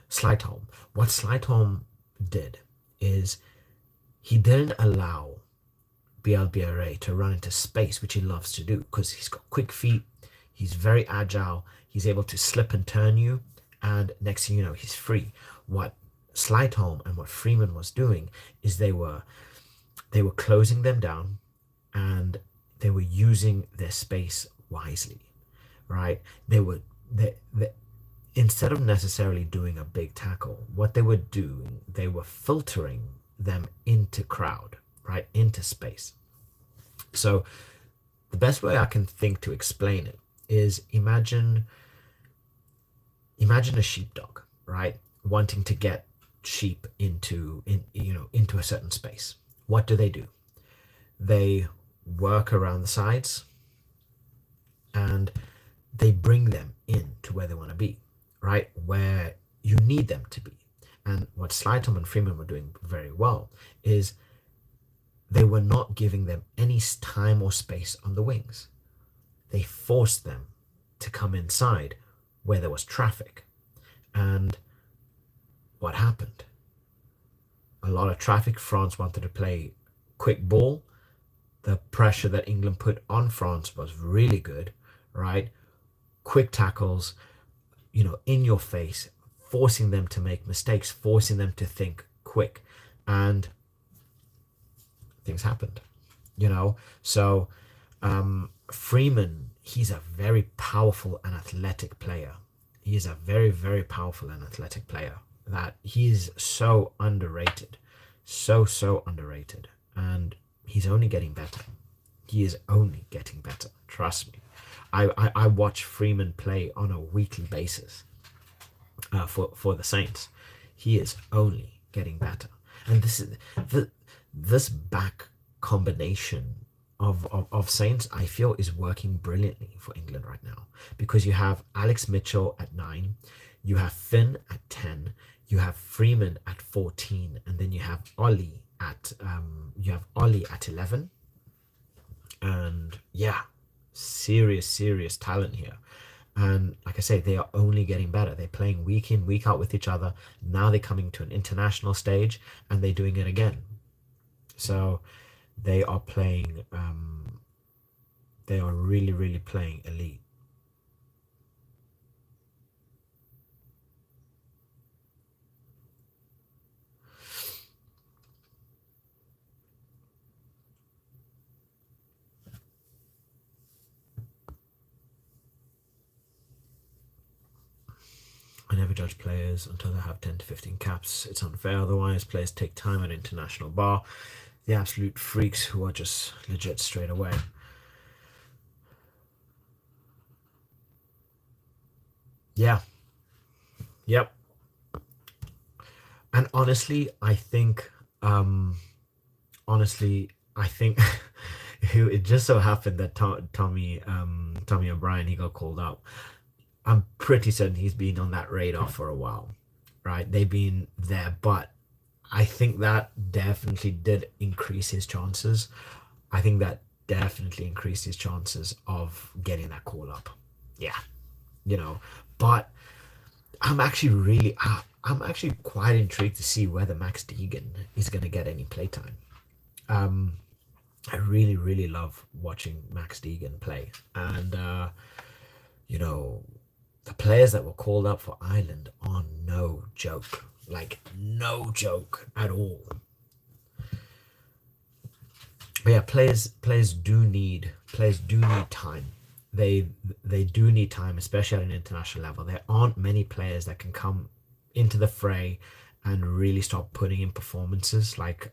Slightholm. What Slightholm did is he didn't allow BLBRA to run into space, which he loves to do because he's got quick feet, he's very agile, he's able to slip and turn you, and next thing you know, he's free. What Slightholm and what Freeman was doing is they were closing them down, and they were using their space wisely, right? They instead of necessarily doing a big tackle, what they were doing, they were filtering them into crowd, right, into space. So the best way I can think to explain it is imagine a sheepdog, right? Wanting to get sheep into a certain space. What do? They work around the sides and they bring them in to where they want to be, right? Where you need them to be. And what Slytom and Freeman were doing very well is they were not giving them any time or space on the wings. They forced them to come inside where there was traffic. And what happened? A lot of traffic. France wanted to play quick ball. The pressure that England put on France was really good, right? Quick tackles, in your face, forcing them to make mistakes, forcing them to think quick. And things happened, So Freeman, he's a very powerful and athletic player. He is a very, very powerful and athletic player that he's so underrated. So underrated. And he's only getting better. He is only getting better. Trust me. I watch Freeman play on a weekly basis for the Saints. He is only getting better. And this back combination of Saints, I feel, is working brilliantly for England right now, because you have Alex Mitchell at 9, you have Finn at 10, you have Freeman at 14, and then you have Ollie at 11. And yeah, serious talent here. And like I say, they are only getting better. They're playing week in, week out with each other. Now they're coming to an international stage and they're doing it again. So they are playing, they are really playing elite. I never judge players until they have 10 to 15 caps. It's unfair otherwise. Players take time at international bar. The absolute freaks who are just legit straight away. Yeah. Yep. And honestly, I think it just so happened that Tommy O'Brien, he got called up. I'm pretty certain he's been on that radar for a while, right? They've been there, but I think that definitely did increase his chances. I think that definitely increased his chances of getting that call up. Yeah, you know. But I'm actually quite intrigued to see whether Max Deegan is going to get any playtime. Um, I really love watching Max Deegan play, and you know, the players that were called up for Ireland are no joke, like no joke at all. But yeah, players do need time. They they do need time, especially at an international level. There aren't many players that can come into the fray and really start putting in performances like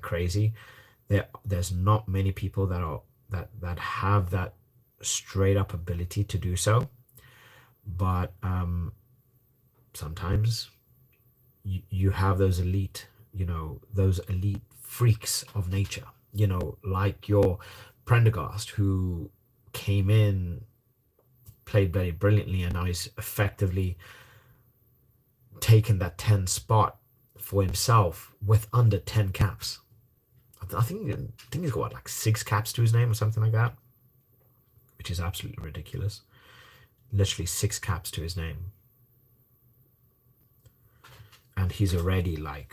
crazy. There's not many people that have that straight up ability to do so. But sometimes you have those elite freaks of nature, like your Prendergast, who came in, played very brilliantly, and now he's effectively taken that 10 spot for himself with under 10 caps. I think he's got like 6 caps to his name or something like that, which is absolutely ridiculous. Literally 6 caps to his name, and he's already there.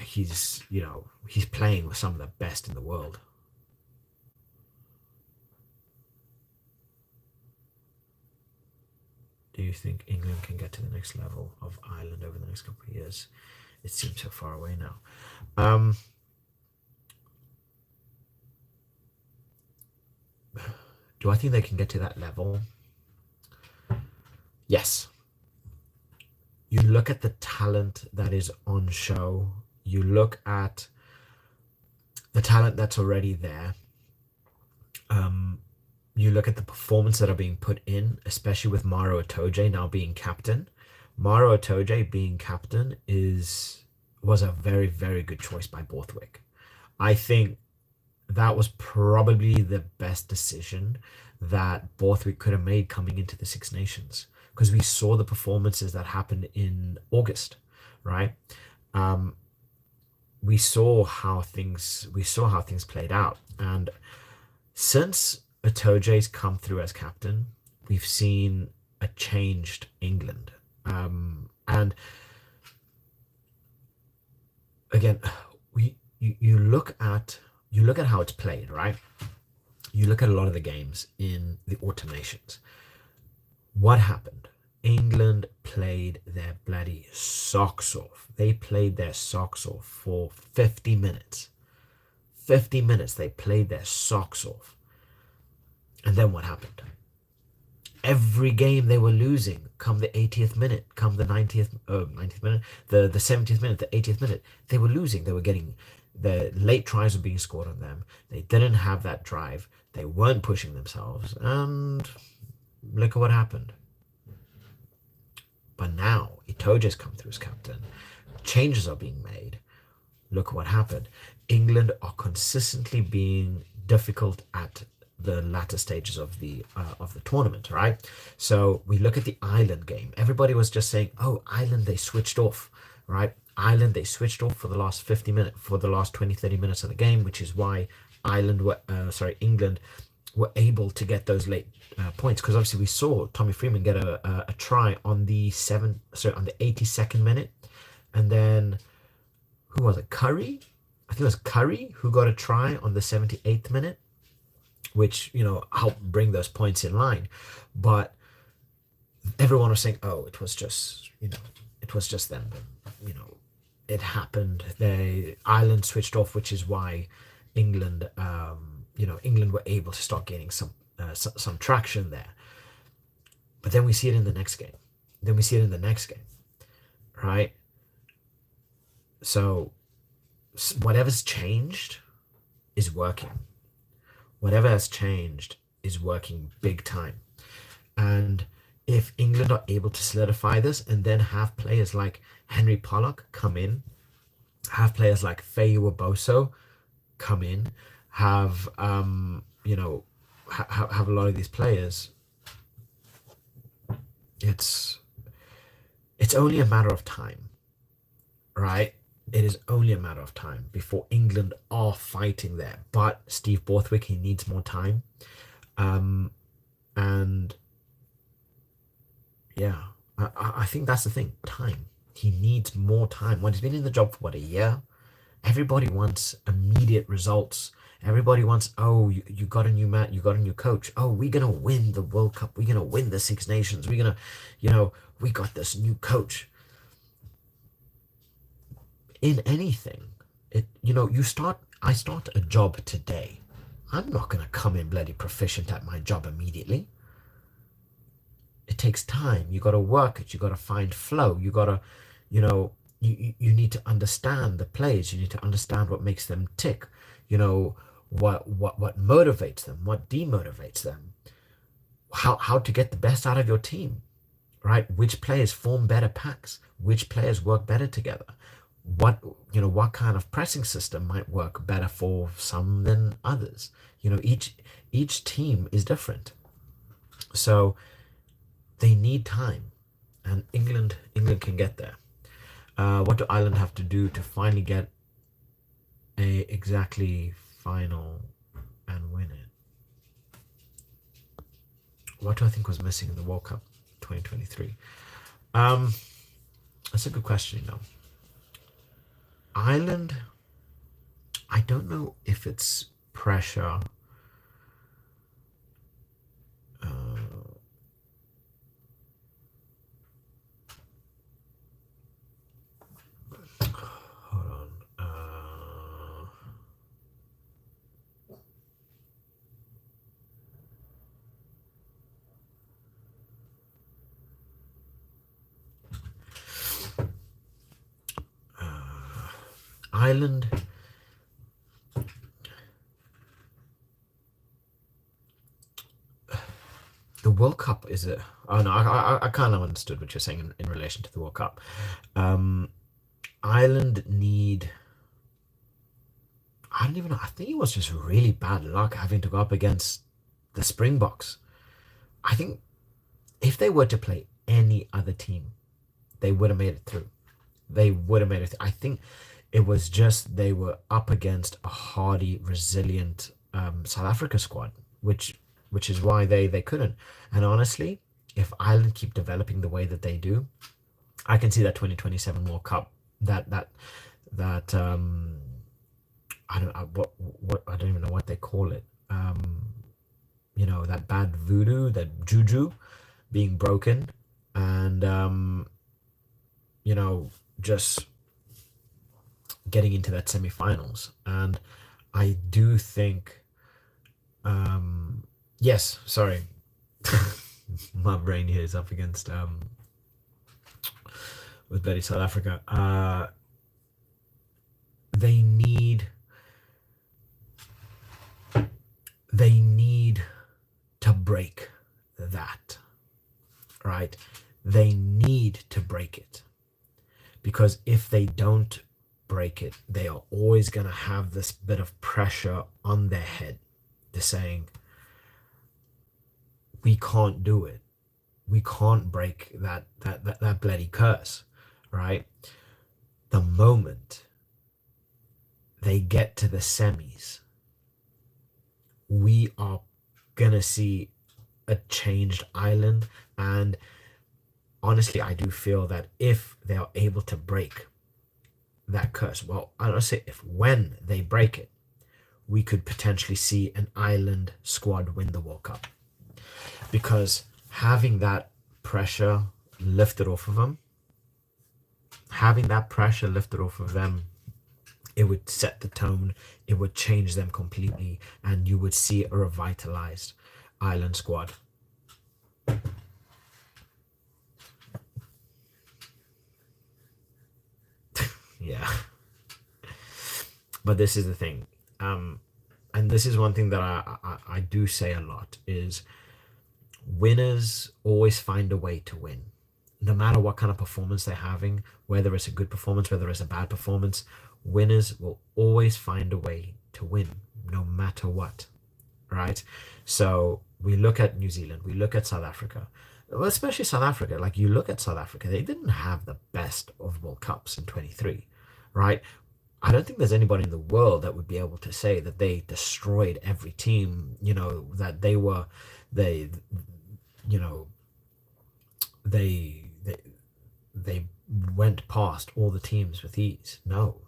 He's playing with some of the best in the world. Do you think England can get to the next level of Ireland over the next couple of years? It seems so far away now. Um, do I think they can get to that level? Yes. You look at the talent that is on show, you look at the talent that's already there. you look at the performance that are being put in, especially with Maro Itoje now being captain. Maro Itoje being captain is was a very, very good choice by Borthwick. I think that was probably the best decision that Borthwick could have made coming into the Six Nations, because we saw the performances that happened in August, right? Um, we saw how things played out, and since Itoje's come through as captain, we've seen a changed England. And again, you look at how it's played, right? You look at a lot of the games in the Autumn Nations. What happened? England played their bloody socks off. They played their socks off for 50 minutes. 50 minutes they played their socks off. And then what happened? Every game they were losing, come the 80th minute, come the 90th minute, the 70th minute, the 80th minute, they were losing. They were getting, the late tries were being scored on them. They didn't have that drive. They weren't pushing themselves. And look at what happened. But now, Itoje's come through as captain. Changes are being made. Look what happened. England are consistently being difficult at the latter stages of the tournament, right? So we look at the Ireland game. Everybody was just saying, "Oh, Ireland, they switched off," right? Ireland, they switched off for the last 50 minutes, for the last 20, 30 minutes of the game, which is why England were able to get those late points, because obviously we saw Tommy Freeman get a try on the 82nd minute, and then who was it? Curry? I think it was Curry who got a try on the 78th minute, which helped bring those points in line. But everyone was saying, "Oh, it was just them." It happened. Ireland switched off, which is why England, England were able to start gaining some traction there. But then we see it in the next game. Right? So whatever's changed is working. Whatever has changed is working big time. And if England are able to solidify this and then have players like Henry Pollock come in, have players like Faye Waboso come in, have have a lot of these players, it's only a matter of time, right? It is only a matter of time before England are fighting there. But Steve Borthwick, he needs more time. And yeah, I think that's the thing. Time. He needs more time. When he's been in the job for a year, everybody wants immediate results. Everybody wants, "Oh, you got a new man, you got a new coach. Oh, we're gonna win the World Cup. We're gonna win the Six Nations. We're gonna, we got this new coach." In anything, I start a job today. I'm not gonna come in bloody proficient at my job immediately. It takes time. You got to work it. You got to find flow. You got to, you need to understand the players. You need to understand what makes them tick. What motivates them, what demotivates them, how to get the best out of your team, right? Which players form better packs, which players work better together, what kind of pressing system might work better for some than others. Each team is different, so they need time, and England can get there. What do Ireland have to do to finally get a exactly final and win it? What do I think was missing in the World Cup 2023? That's a good question. Ireland, I don't know if it's pressure. Hold on. Ireland. World Cup is a. Oh no, I kind of understood what you're saying in relation to the World Cup. Um, Ireland need. I don't even know. I think it was just really bad luck having to go up against the Springboks. I think if they were to play any other team, they would have made it through. They would have made it. I think it was just they were up against a hardy, resilient South Africa squad, which is why they couldn't. And honestly, if Ireland keep developing the way that they do, I can see that 2027 World Cup that I don't what I don't even know what they call it. That bad voodoo, that juju being broken, and you know just getting into that semi-finals. And I do think, yes, sorry, my brain here is up against with Betty South Africa. They need they need to break that, right? They need to break it, because if they don't break it, they are always going to have this bit of pressure on their head. They're saying, we can't do it. We can't break that bloody curse, right? The moment they get to the semis, we are gonna see a changed Ireland. And honestly, I do feel that if they are able to break that curse, well, I don't say if, when they break it, we could potentially see an Ireland squad win the World Cup. Because having that pressure lifted off of them, it would set the tone, it would change them completely, and you would see a revitalized Ireland squad. Yeah. But this is the thing. And this is one thing that I do say a lot is winners always find a way to win. No matter what kind of performance they're having, whether it's a good performance, whether it's a bad performance, winners will always find a way to win, no matter what, right? So we look at New Zealand, we look at South Africa, well, especially South Africa. Like, you look at South Africa, they didn't have the best of World Cups in 23, right? I don't think there's anybody in the world that would be able to say that they destroyed every team, that they, you know, they went past all the teams with ease. No.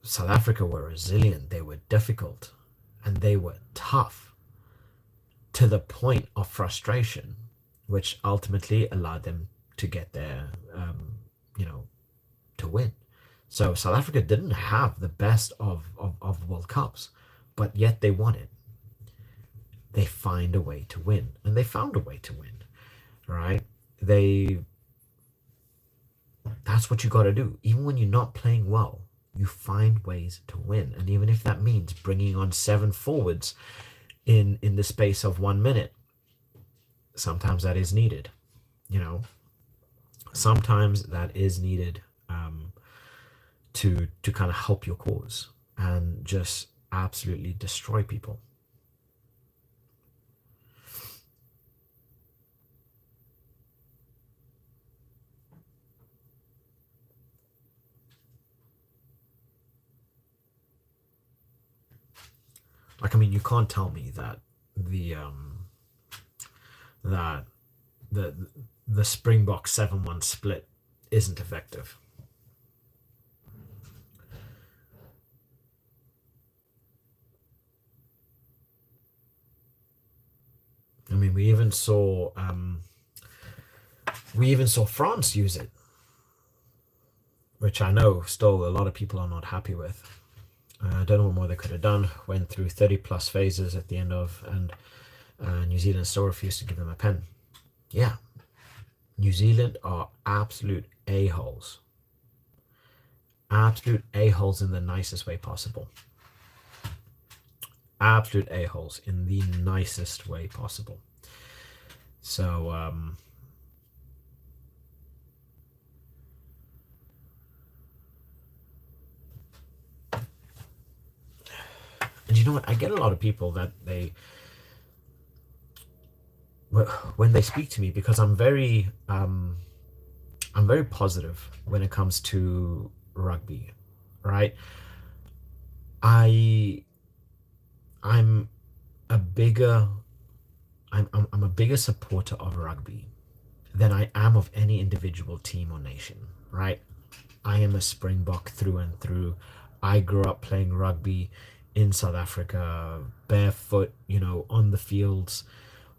South Africa were resilient, they were difficult, and they were tough to the point of frustration, which ultimately allowed them to get there, to win. So South Africa didn't have the best of World Cups, but yet they won it. They find a way to win, and they found a way to win, right? That's what you got to do. Even when you're not playing well, you find ways to win. And even if that means bringing on 7 forwards in the space of 1 minute, sometimes that is needed. Sometimes that is needed, to kind of help your cause and just absolutely destroy people. Like, I mean, you can't tell me that that the Springbok 7-1 split isn't effective. I mean, we even saw France use it, which I know still a lot of people are not happy with. I don't know what more they could have done. Went through 30 plus phases at the end of, and New Zealand still refused to give them a pen. Yeah, New Zealand are absolute a-holes. Absolute a-holes in the nicest way possible. absolute a-holes in the nicest way possible. So, and you know what? I get a lot of people that when they speak to me, because I'm very positive when it comes to rugby, right? I I'm a bigger I'm a bigger supporter of rugby than I am of any individual team or nation, right? I am a Springbok through and through. I grew up playing rugby in South Africa, barefoot, on the fields,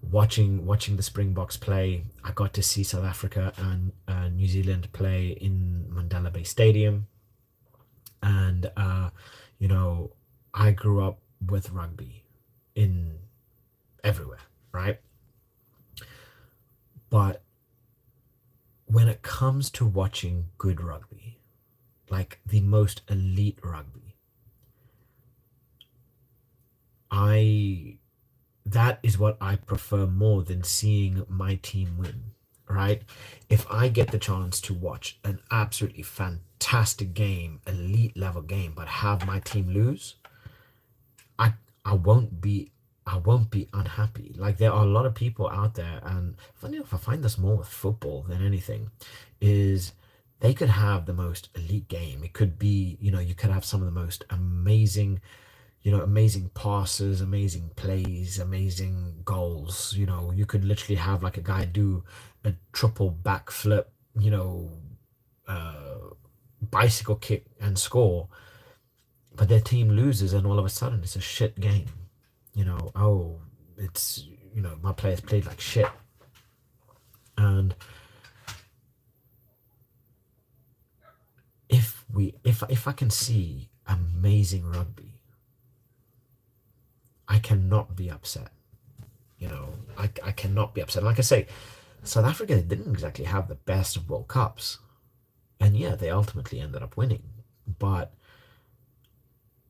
watching the Springboks play. I got to see South Africa and New Zealand play in Mandela Bay Stadium, and you know, I grew up with rugby in everywhere, right? But when it comes to watching good rugby, like the most elite rugby, I that is what I prefer more than seeing my team win, right? If I get the chance to watch an absolutely fantastic game, elite level game, but have my team lose, I I won't be I won't be unhappy. Like there are a lot of people out there, and funny enough, I find this more with football than anything, is they could have the most elite game. It could be, you could have some of the most amazing, amazing passes, amazing plays, amazing goals. You could literally have like a guy do a triple backflip, uh, bicycle kick and score, but their team loses, and all of a sudden it's a shit game. Oh, it's my players played like shit, and if I can see amazing rugby, I cannot be upset. I cannot be upset. Like I say, South Africa didn't exactly have the best of World Cups, and yeah, they ultimately ended up winning. But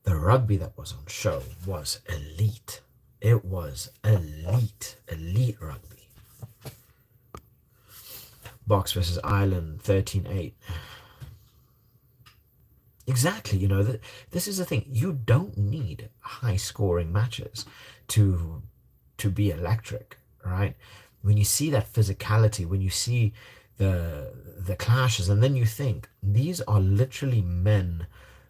the rugby that was on show was elite. It was elite, elite rugby. Box versus Ireland, 13-8. Exactly, this is the thing. You don't need high scoring matches to be electric, right? When you see that physicality, when you see the clashes, and then you think these are literally men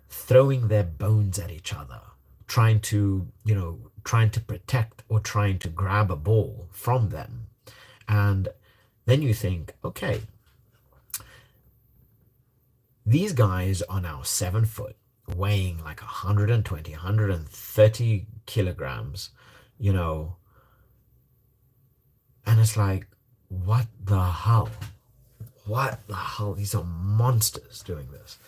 throwing their bones at each other, trying to protect or trying to grab a ball from them. And then you think, okay, these guys are now 7 foot, weighing like 120, 130 kilograms, you know, and it's like, what the hell? What the hell? These are monsters doing this.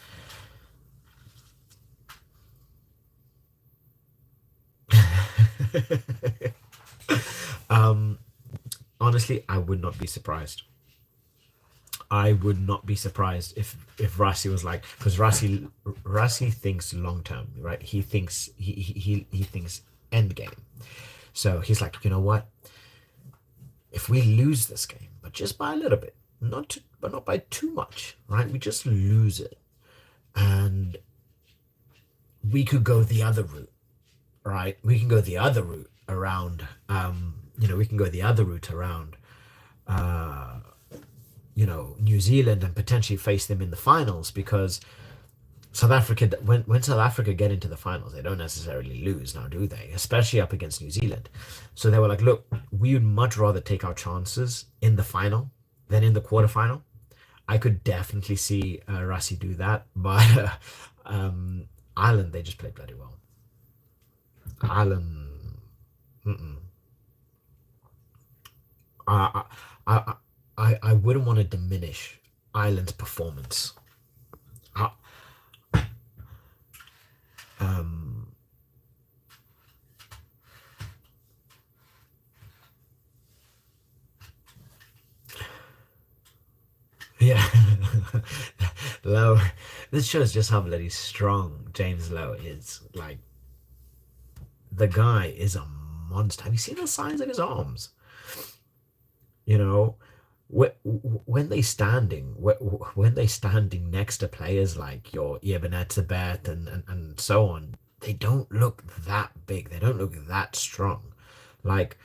um, Honestly, I would not be surprised. I would not be surprised if Rasi was like, because Rasi thinks long term, right? He thinks he thinks end game. So he's like, you know what? If we lose this game, but just by a little bit, but not by too much, right? We just lose it, and we could go the other route, right? We can go the other route around. We can go the other route around. Uh, New Zealand, and potentially face them in the finals, because South Africa, when South Africa get into the finals, they don't necessarily lose now, do they? Especially up against New Zealand. So they were like, look, we would much rather take our chances in the final than in the quarterfinal. I could definitely see Rassi do that, but Ireland, they just played bloody well. Ireland, mm-mm. I, I, I wouldn't want to diminish Ireland's performance. I, um, yeah, Lowe. This shows just how bloody strong James Lowe is. Like, the guy is a monster. Have you seen the size of his arms? You know, when they standing next to players like your Ebenezer and so on, they don't look that big. They don't look that strong. Like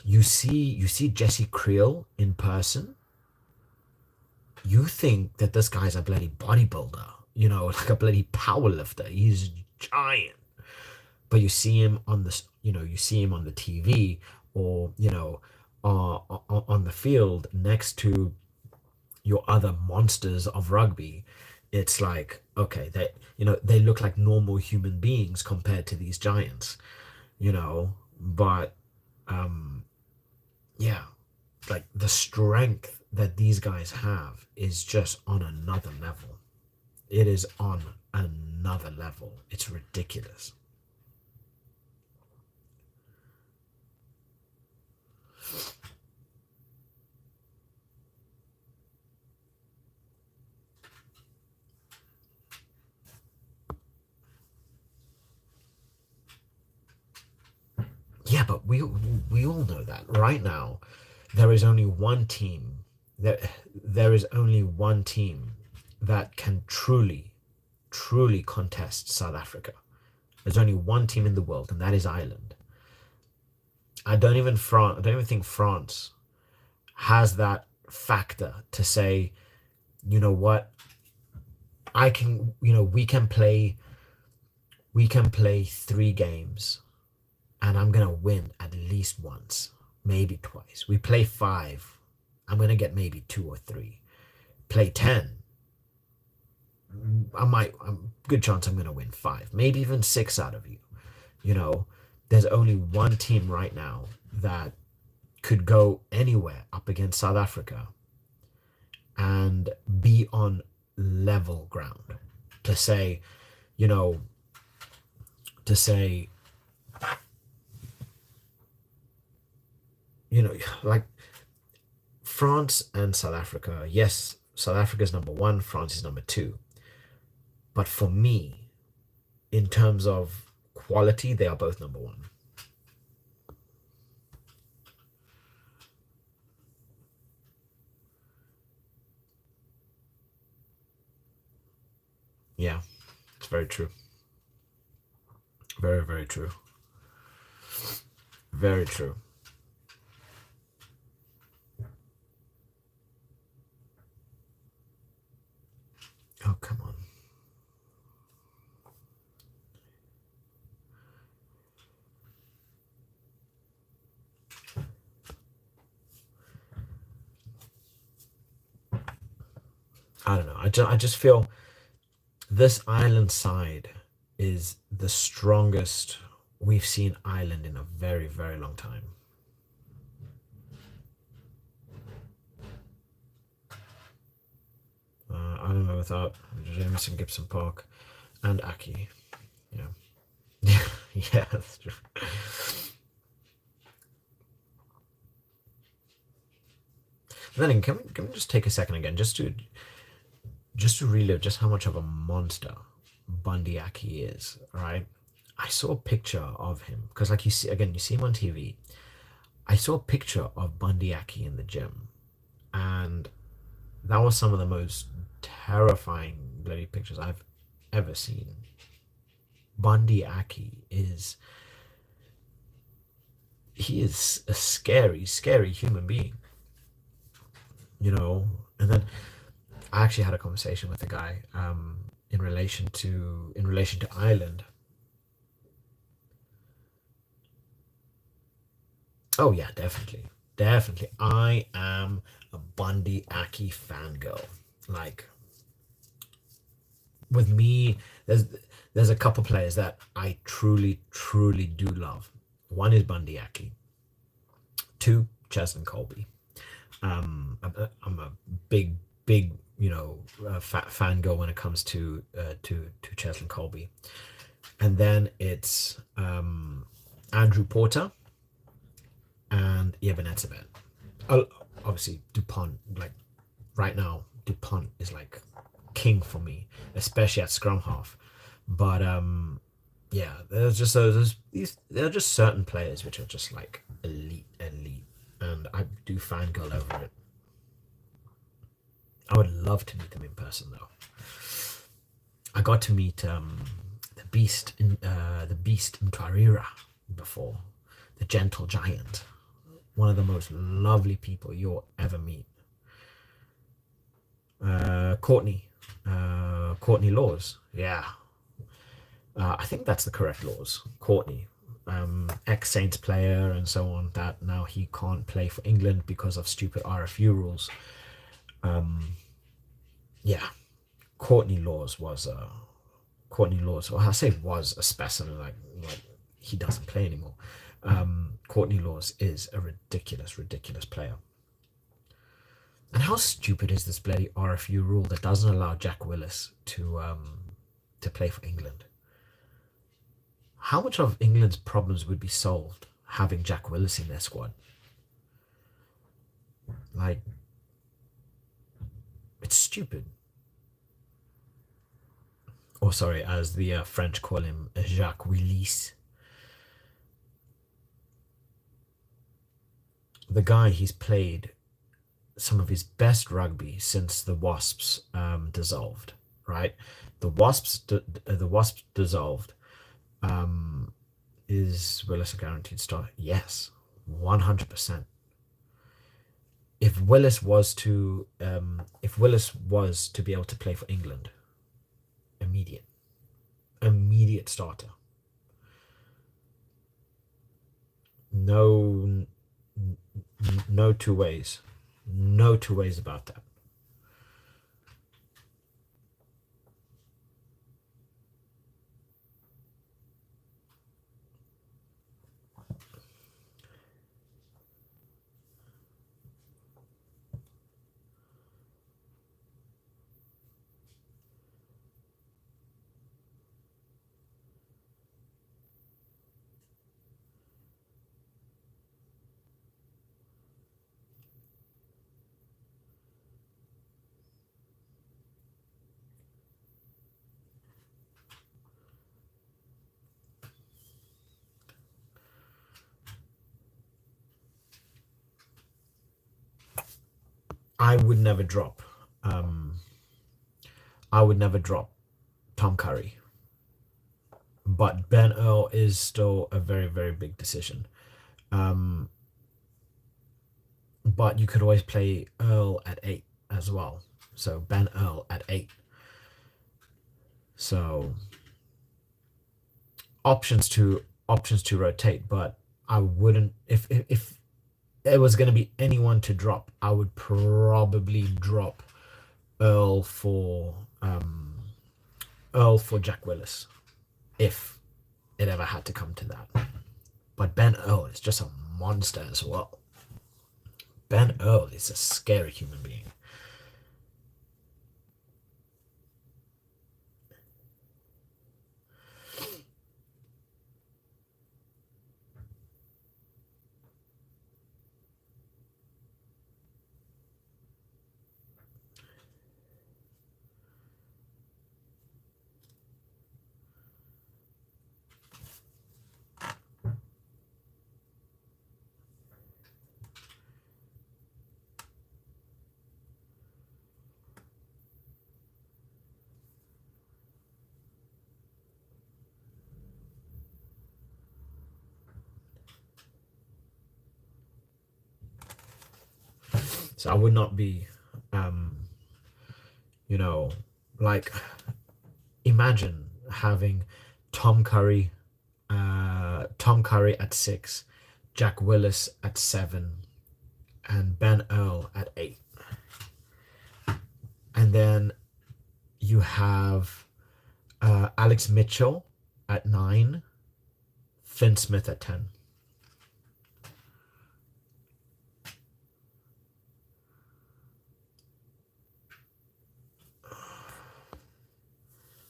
you see Jesse Creel in person, you think that this guy's a bloody bodybuilder, like a bloody power lifter. He's giant. But you see him on you see him on the TV, or on the field next to your other monsters of rugby. It's like, okay, they look like normal human beings compared to these giants, but yeah, like the strength that these guys have is just on another level. It is on another level. It's ridiculous. Yeah, but we all know that right now there is only one team there is only one team that can truly contest South Africa. There's only one team in the world, and that is Ireland. I don't even think France has that factor to say, you know what, I can, we can play 3 games and I'm gonna win at least once, maybe twice. We play 5, I'm gonna get maybe 2 or 3. Play 10, good chance I'm gonna win 5, maybe even 6 out of you. You know, there's only one team right now that could go anywhere up against South Africa and be on level ground to say, you know, to say, like France and South Africa. Yes, South Africa is number one, France is number two. But for me, in terms of quality, they are both number one. Yeah, it's very true. Very, very true. Very true. Oh, come on. I don't know. I just feel this Ireland side is the strongest we've seen Ireland in a very, very long time. I don't know without Jameson, Gibson Park, and Aki. Yeah. Yeah, that's true. Then can we just take a second again, just to relive just how much of a monster Bundy Aki is, right? I saw a picture of him because, like, you see him on TV. I saw a picture of Bundy Aki in the gym, and that was some of the most terrifying bloody pictures I've ever seen. Bundy Aki is a scary, scary human being, And then I actually had a conversation with a guy in relation to Ireland. Oh yeah, definitely, definitely. I am a Bundy Aki fangirl. Like, with me, there's a couple players that I truly, truly do love. One is Bundy Aki. Two, Cheslin Colby. I'm a big, big, fangirl when it comes to Cheslin Colby. And then it's Andrew Porter and Ebenezer. Oh, obviously Dupont. Like, right now, Dupont is like king for me, especially at scrum half. But Yeah, there's just those these there are just certain players which are just like elite, and I do fangirl over it. I would love to meet them in person though. I got to meet the Beast in Tarira before, the Gentle Giant, one of the most lovely people you'll ever meet. Courtney Laws, yeah, I think that's the correct Laws. Courtney, ex Saints player and so on. That now he can't play for England because of stupid RFU rules. Yeah, Courtney Laws was a Courtney Laws. Well, I say was a specimen. Like he doesn't play anymore. Courtney Laws is a ridiculous player. And how stupid is this bloody RFU rule that doesn't allow Jack Willis to play for England? How much of England's problems would be solved having Jack Willis in their squad? Like, it's stupid. Or sorry, as the French call him, Jacques Willis. The guy, he's played some of his best rugby since the Wasps dissolved. Right, the Wasps dissolved. Is Willis a guaranteed start? Yes, 100%. If Willis was to be able to play for England, immediate immediate starter. No, no two ways. No two ways about that. I would never drop. Um, I would never drop Tom Curry, but Ben Earl is still a very big decision. Um, but you could always play Earl at eight as well. So Ben Earl at eight. So options to rotate, but I wouldn't if it was going to be anyone to drop, I would probably drop Earl for um, Earl for Jack Willis if it ever had to come to that. But Ben Earl is just a monster as well. Ben Earl is a scary human being. So I would not be, um, you know, like imagine having Tom Curry, Tom Curry at six, Jack Willis at seven, and Ben Earl at eight, and then you have Alex Mitchell at nine, Finn Smith at 10.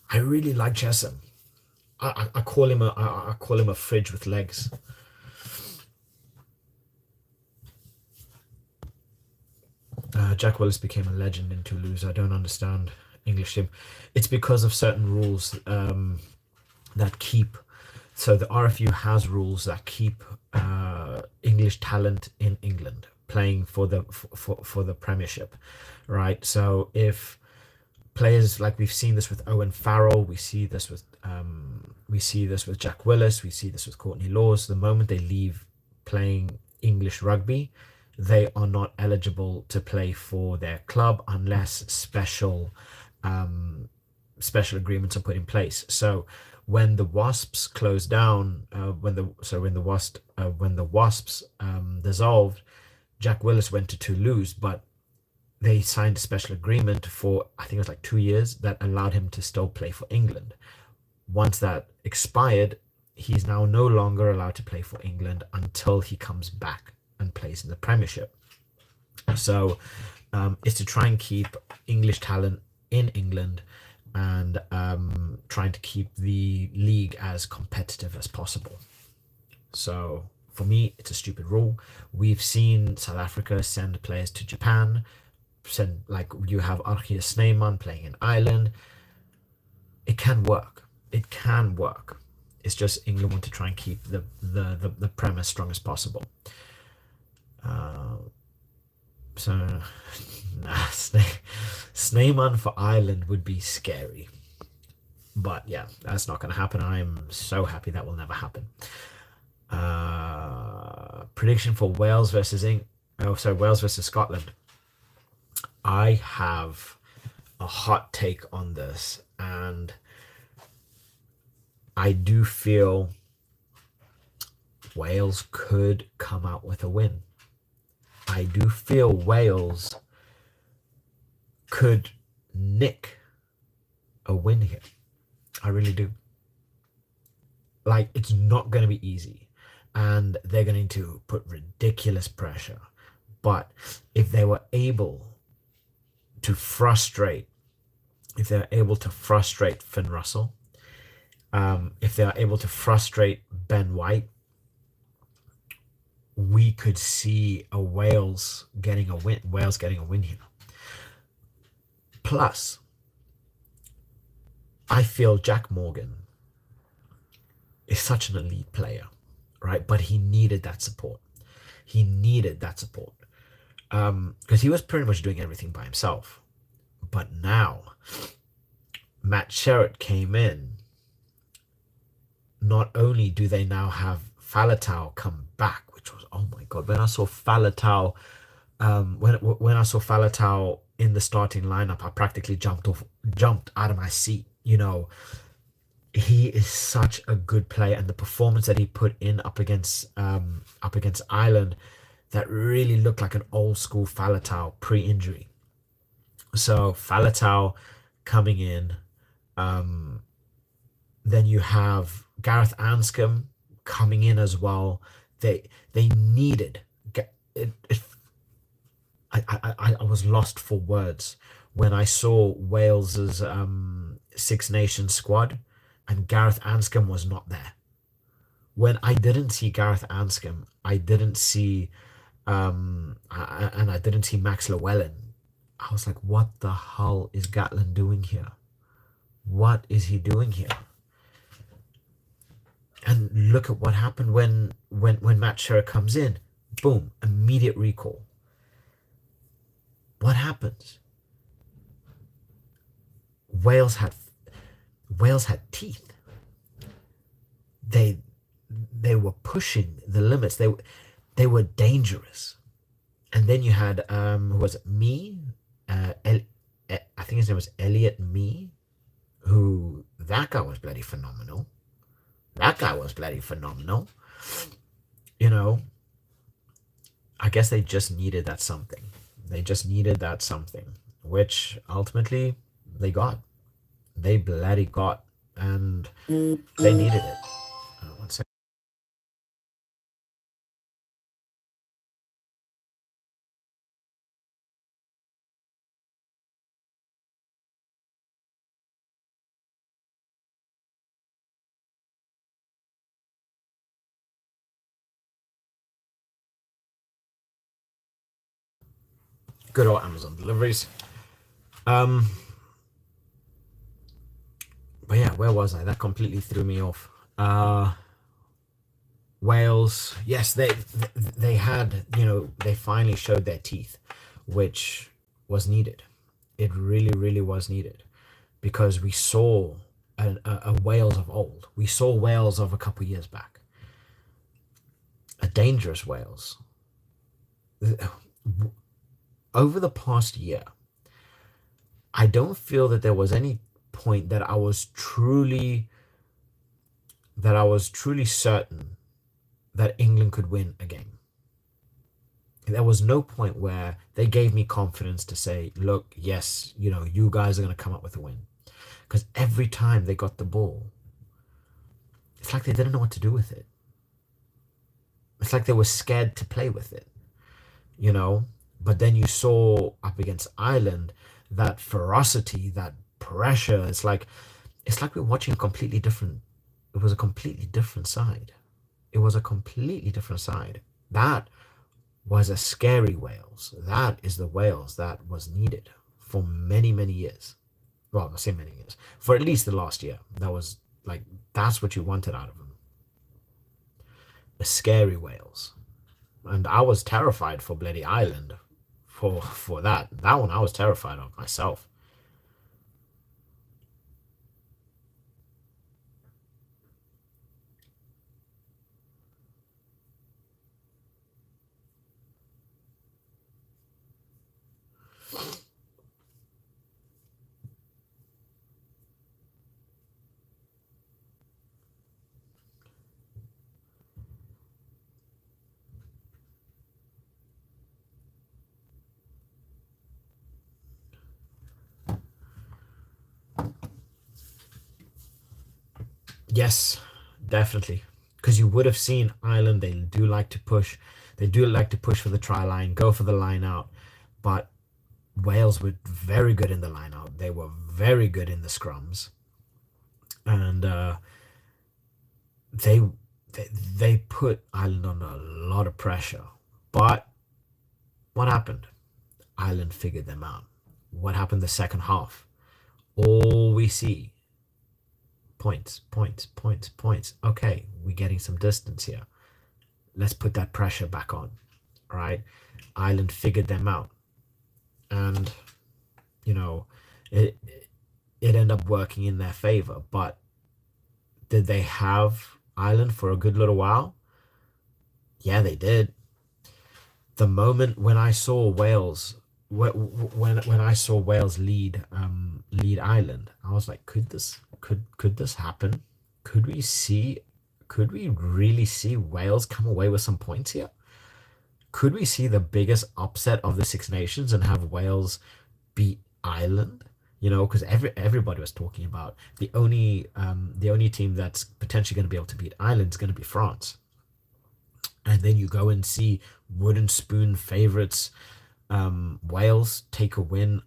I really like Chesham. I call him I call him a fridge with legs. Jack Willis became a legend in Toulouse. I don't understand English team. It's because of certain rules that keep so the RFU has rules that keep English talent in England playing for the Premiership, right? So if players, like we've seen this with Owen Farrell, we see this with Jack Willis, we see this with Courtney Laws. The moment they leave playing English rugby, they are not eligible to play for their club unless special agreements are put in place. So when the Wasps closed down, when the Wasps dissolved, Jack Willis went to Toulouse, but they signed a special agreement for, I think it was like 2 years, that allowed him to still play for England. Once that expired, he's now no longer allowed to play for England until he comes back and plays in the Premiership. So it's to try and keep English talent in England and trying to keep the league as competitive as possible. So for me, it's a stupid rule. We've seen South Africa send players to Japan. Send, like, you have Archie Snyman playing in Ireland. It can work. It can work. It's just England want to try and keep the Prem as strong as possible. Uh, so nah, Snyman for Ireland would be scary. But yeah, that's not going to happen. I'm so happy that will never happen. Prediction for Wales versus Wales versus Scotland. I have a hot take on this, and I do feel Wales could come out with a win. I do feel Wales could nick a win here. I really do. Like, it's not going to be easy, and they're going to put ridiculous pressure. But if they were able to frustrate, Finn Russell, if they are able to frustrate Ben White, we could see Wales getting a win here. Plus, I feel Jack Morgan is such an elite player, right? But he needed that support. Because he was pretty much doing everything by himself. But now, Matt Sherratt came in. Not only do they now have Faletau come back, which was, oh my god, when I saw Faletau, when I saw Faletau in the starting lineup, I practically jumped out of my seat. He is such a good player, and the performance that he put in up against Ireland, that really looked like an old school Faletau pre-injury. So Faletau coming in, then you have Gareth Anscombe coming in as well. They needed it. I was lost for words when I saw Wales's Six Nations squad, and Gareth Anscombe was not there. When I didn't see Gareth Anscombe, I didn't see I didn't see Max Llewellyn. I was like, what the hell is Gatland doing here? What is he doing here? And look at what happened when Matt Sherratt comes in. Boom, immediate recall. What happens? Wales had teeth. They were pushing the limits. They were dangerous. And then you had who was it? I think his name was Elliot Mee, who, that guy was bloody phenomenal. I guess they just needed that something. Which ultimately they got. They bloody got, and they needed it. One second. Good old Amazon deliveries. But yeah, where was I? That completely threw me off. Wales, yes, they had, they finally showed their teeth, which was needed. It really, really was needed because we saw a Wales of old. We saw Wales of a couple years back, a dangerous Wales. Over the past year, I don't feel that there was any point that I was truly certain that England could win a game. There was no point where they gave me confidence to say, look, yes, you guys are going to come up with a win. Because every time they got the ball, it's like they didn't know what to do with it. It's like they were scared to play with it, you know? But then you saw up against Ireland that ferocity, that pressure. It's like we're watching a completely different, it was a completely different side. It was a completely different side. That was a scary Wales. That is the Wales that was needed for many, many years. Well, I say many years. For at least the last year. That was like, that's what you wanted out of them. A scary Wales. And I was terrified for bloody Ireland for that. That one I was terrified of myself. Yes, definitely. Because you would have seen Ireland, they do like to push. They do like to push for the try line, go for the line out. But Wales were very good in the line out. They were very good in the scrums. And they, they put Ireland under a lot of pressure. But what happened? Ireland figured them out. What happened the second half? All we see points, points, points, points. Okay, we're getting some distance here. Let's put that pressure back on. All right. Ireland figured them out. And, you know, it it ended up working in their favor. But did they have Ireland for a good little while? Yeah, they did. The moment when I saw Wales, when I saw Wales lead Ireland, I was like, could this happen? Could we see? Could we really see Wales come away with some points here? Could we see the biggest upset of the Six Nations and have Wales beat Ireland? Because everybody was talking about the only team that's potentially going to be able to beat Ireland is going to be France. And then you go and see wooden spoon favorites Wales take a win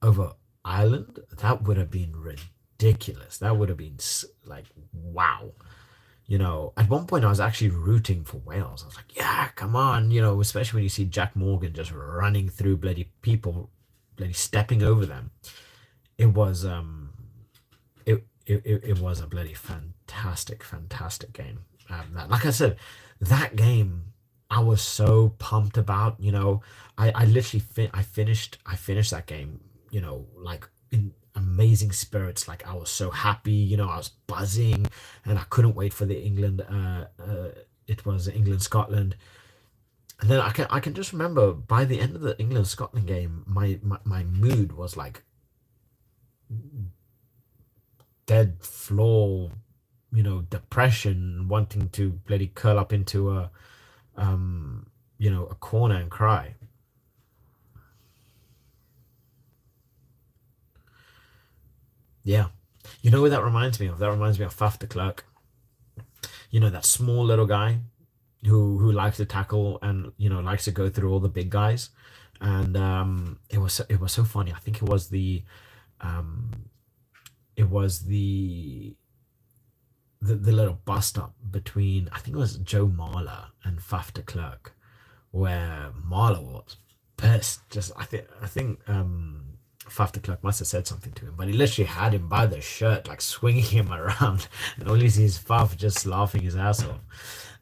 over Ireland. That would have been ridiculous. That would have been like, wow. At one point I was actually rooting for Wales. I was like, yeah, come on, especially when you see Jack Morgan just running through bloody people, bloody stepping over them. It was it was a bloody fantastic, fantastic game. Like I said, that game I was so pumped about. I literally I finished that game. Like in amazing spirits. Like I was so happy. I was buzzing, and I couldn't wait for the England. It was England Scotland, and then I can just remember by the end of the England Scotland game, my mood was like dead floor, depression, wanting to bloody curl up into a corner and cry. Yeah. You know what that reminds me of? That reminds me of Faf de Klerk. That small little guy who likes to tackle and likes to go through all the big guys. And it was so funny. I think um it was the little bust up between, I think it was Joe Marler and Faf de Klerk, where Marler was pissed. Just I think Faf de Klerk must have said something to him, but he literally had him by the shirt, like swinging him around, and all you see is Faf just laughing his ass off.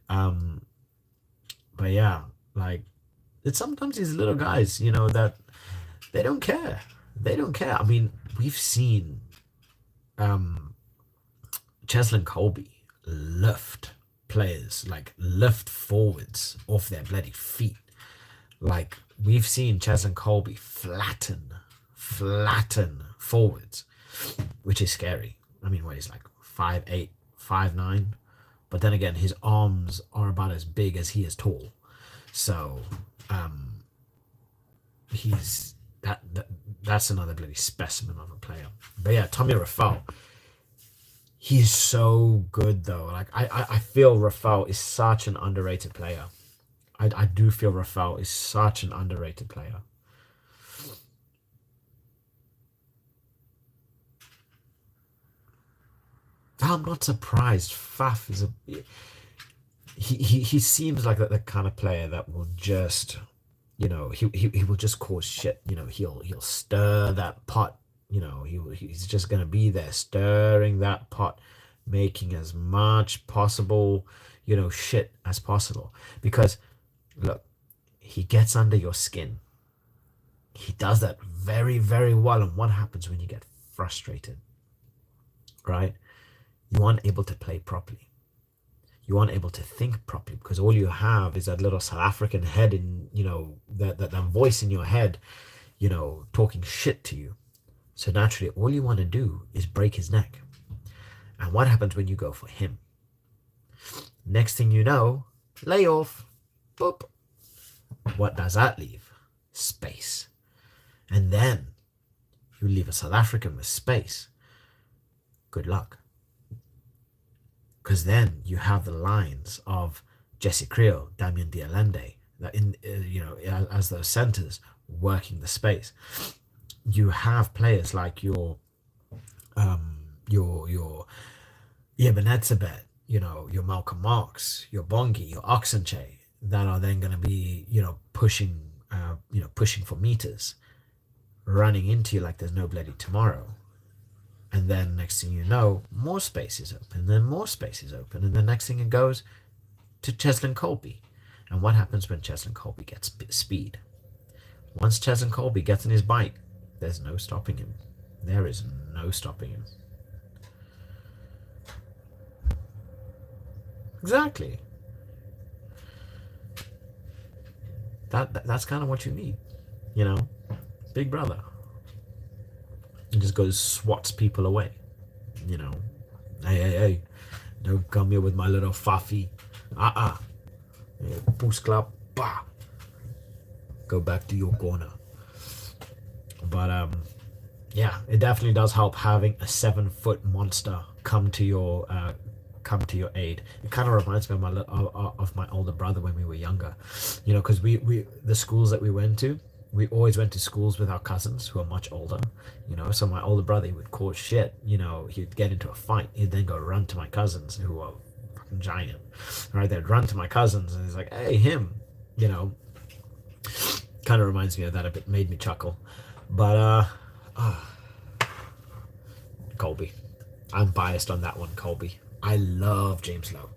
Um, but yeah, like it's sometimes these little guys, that they don't care. They don't care. I mean, we've seen um Cheslin Colby lift players, like lift forwards off their bloody feet. Like we've seen Cheslin Colby flatten forwards, which is scary. I mean, what he's like 5'8", 5'9", but then again, his arms are about as big as he is tall. So um, he's that's another bloody specimen of a player. But yeah, Tommy Rafal, he's so good though. Like I feel Rafal is such an underrated player. I do feel Rafal is such an underrated player. I'm not surprised. Faf is a he seems like the kind of player that will just he will just cause shit. He'll stir that pot. He's just gonna be there stirring that pot, making as much possible shit as possible. Because look, he gets under your skin. He does that very, very well. And what happens when you get frustrated, right? You aren't able to play properly. You aren't able to think properly because all you have is that little South African head in, that voice in your head, talking shit to you. So naturally, all you want to do is break his neck. And what happens when you go for him? Next thing you know, lay off. Boop. What does that leave? Space. And then you leave a South African with space. Good luck. Because then you have the lines of Jesse Creel, Damien Dialende, that as those centers working the space. You have players like your Ibn Etzebet, your Malcolm Marks, your Bongi, your Oxenche, that are then going to be, pushing for meters, running into you like there's no bloody tomorrow. And then next thing you know, more space is open, then more space is open, and the next thing it goes to Cheslin Colby. And what happens when Cheslin Colby gets speed? Once Cheslin Colby gets in his bike, there's no stopping him. There is no stopping him. Exactly. That's kind of what you need, Big brother. He just goes swats people away, Hey, don't come here with my little faffy. Boost club, bah. Go back to your corner. But yeah, it definitely does help having a 7-foot monster come to your aid. It kind of reminds me of my older brother when we were younger, because we the schools that we went to, we always went to schools with our cousins who are much older, so my older brother, he would cause shit, he'd get into a fight, he'd then go run to my cousins who are fucking giant, right? They'd run to my cousins and he's like, hey, him, kind of reminds me of that a bit, made me chuckle. But Colby, I'm biased on that one. Colby, I love James Lowe,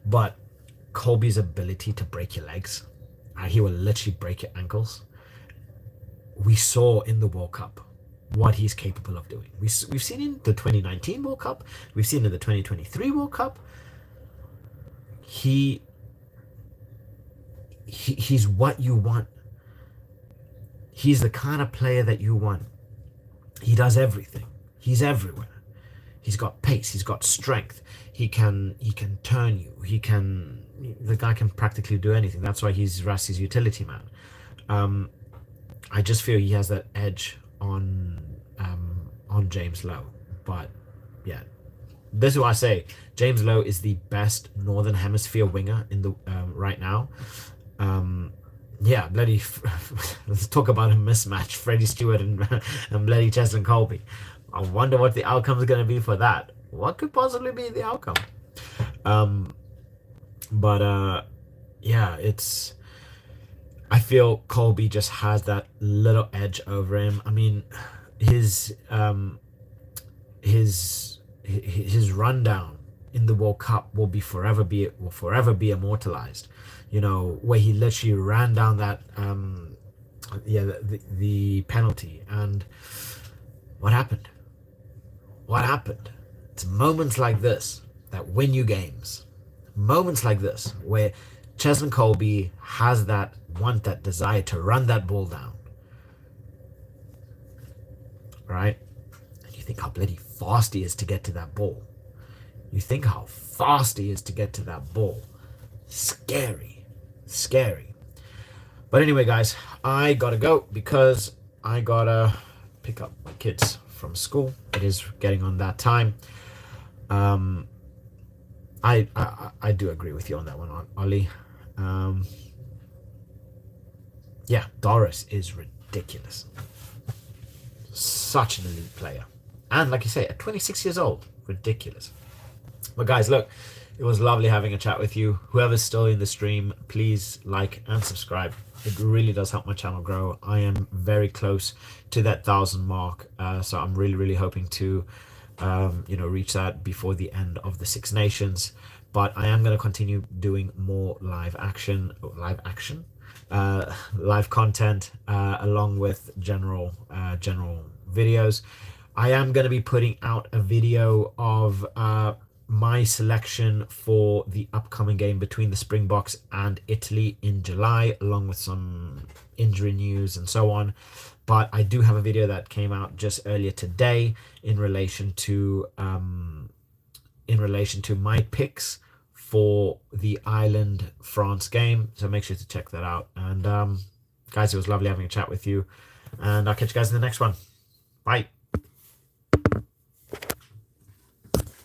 but Colby's ability to break your legs, he will literally break your ankles. We saw in the World Cup what he's capable of doing. We've seen in the 2019 World Cup, we've seen in the 2023 World Cup. He's what you want. He's the kind of player that you want. He does everything. He's everywhere. He's got pace. He's got strength. He can turn you. The guy can practically do anything. That's why he's Rassi's utility man. I just feel he has that edge on James Lowe. But yeah, this is what I say. James Lowe is the best Northern Hemisphere winger in the right now. Yeah, bloody. Let's talk about a mismatch: Freddie Stewart and bloody Cheslin Colby. I wonder what the outcome is going to be for that. What could possibly be the outcome? But yeah, it's. I feel Colby just has that little edge over him. I mean, his rundown in the World Cup will forever be immortalized. You know, where he literally ran down that the penalty. And what happened? What happened? It's moments like this that win you games. Moments like this where Cheslin Colby has that desire to run that ball down, right? And you think how bloody fast he is to get to that ball. You think how fast he is to get to that ball. Scary. Scary. But anyway, guys, I gotta go because I gotta pick up my kids from school. It is getting on that time. I do agree with you on that one, Ollie. Yeah, Doris is ridiculous. Such an elite player. And like you say, at 26 years old, ridiculous. But guys, look, it was lovely having a chat with you. Whoever's still in the stream, please like and subscribe. It really does help my channel grow. I am very close to that 1,000 mark. So I'm really hoping to reach that before the end of the Six Nations. But I am going to continue doing more live content along with general videos. I am going to be putting out a video of my selection for the upcoming game between the Springboks and Italy in July, along with some injury news and so on. But I do have a video that came out just earlier today in relation to my picks for the Ireland France game. So make sure to check that out. And guys, it was lovely having a chat with you. And I'll catch you guys in the next one. Bye.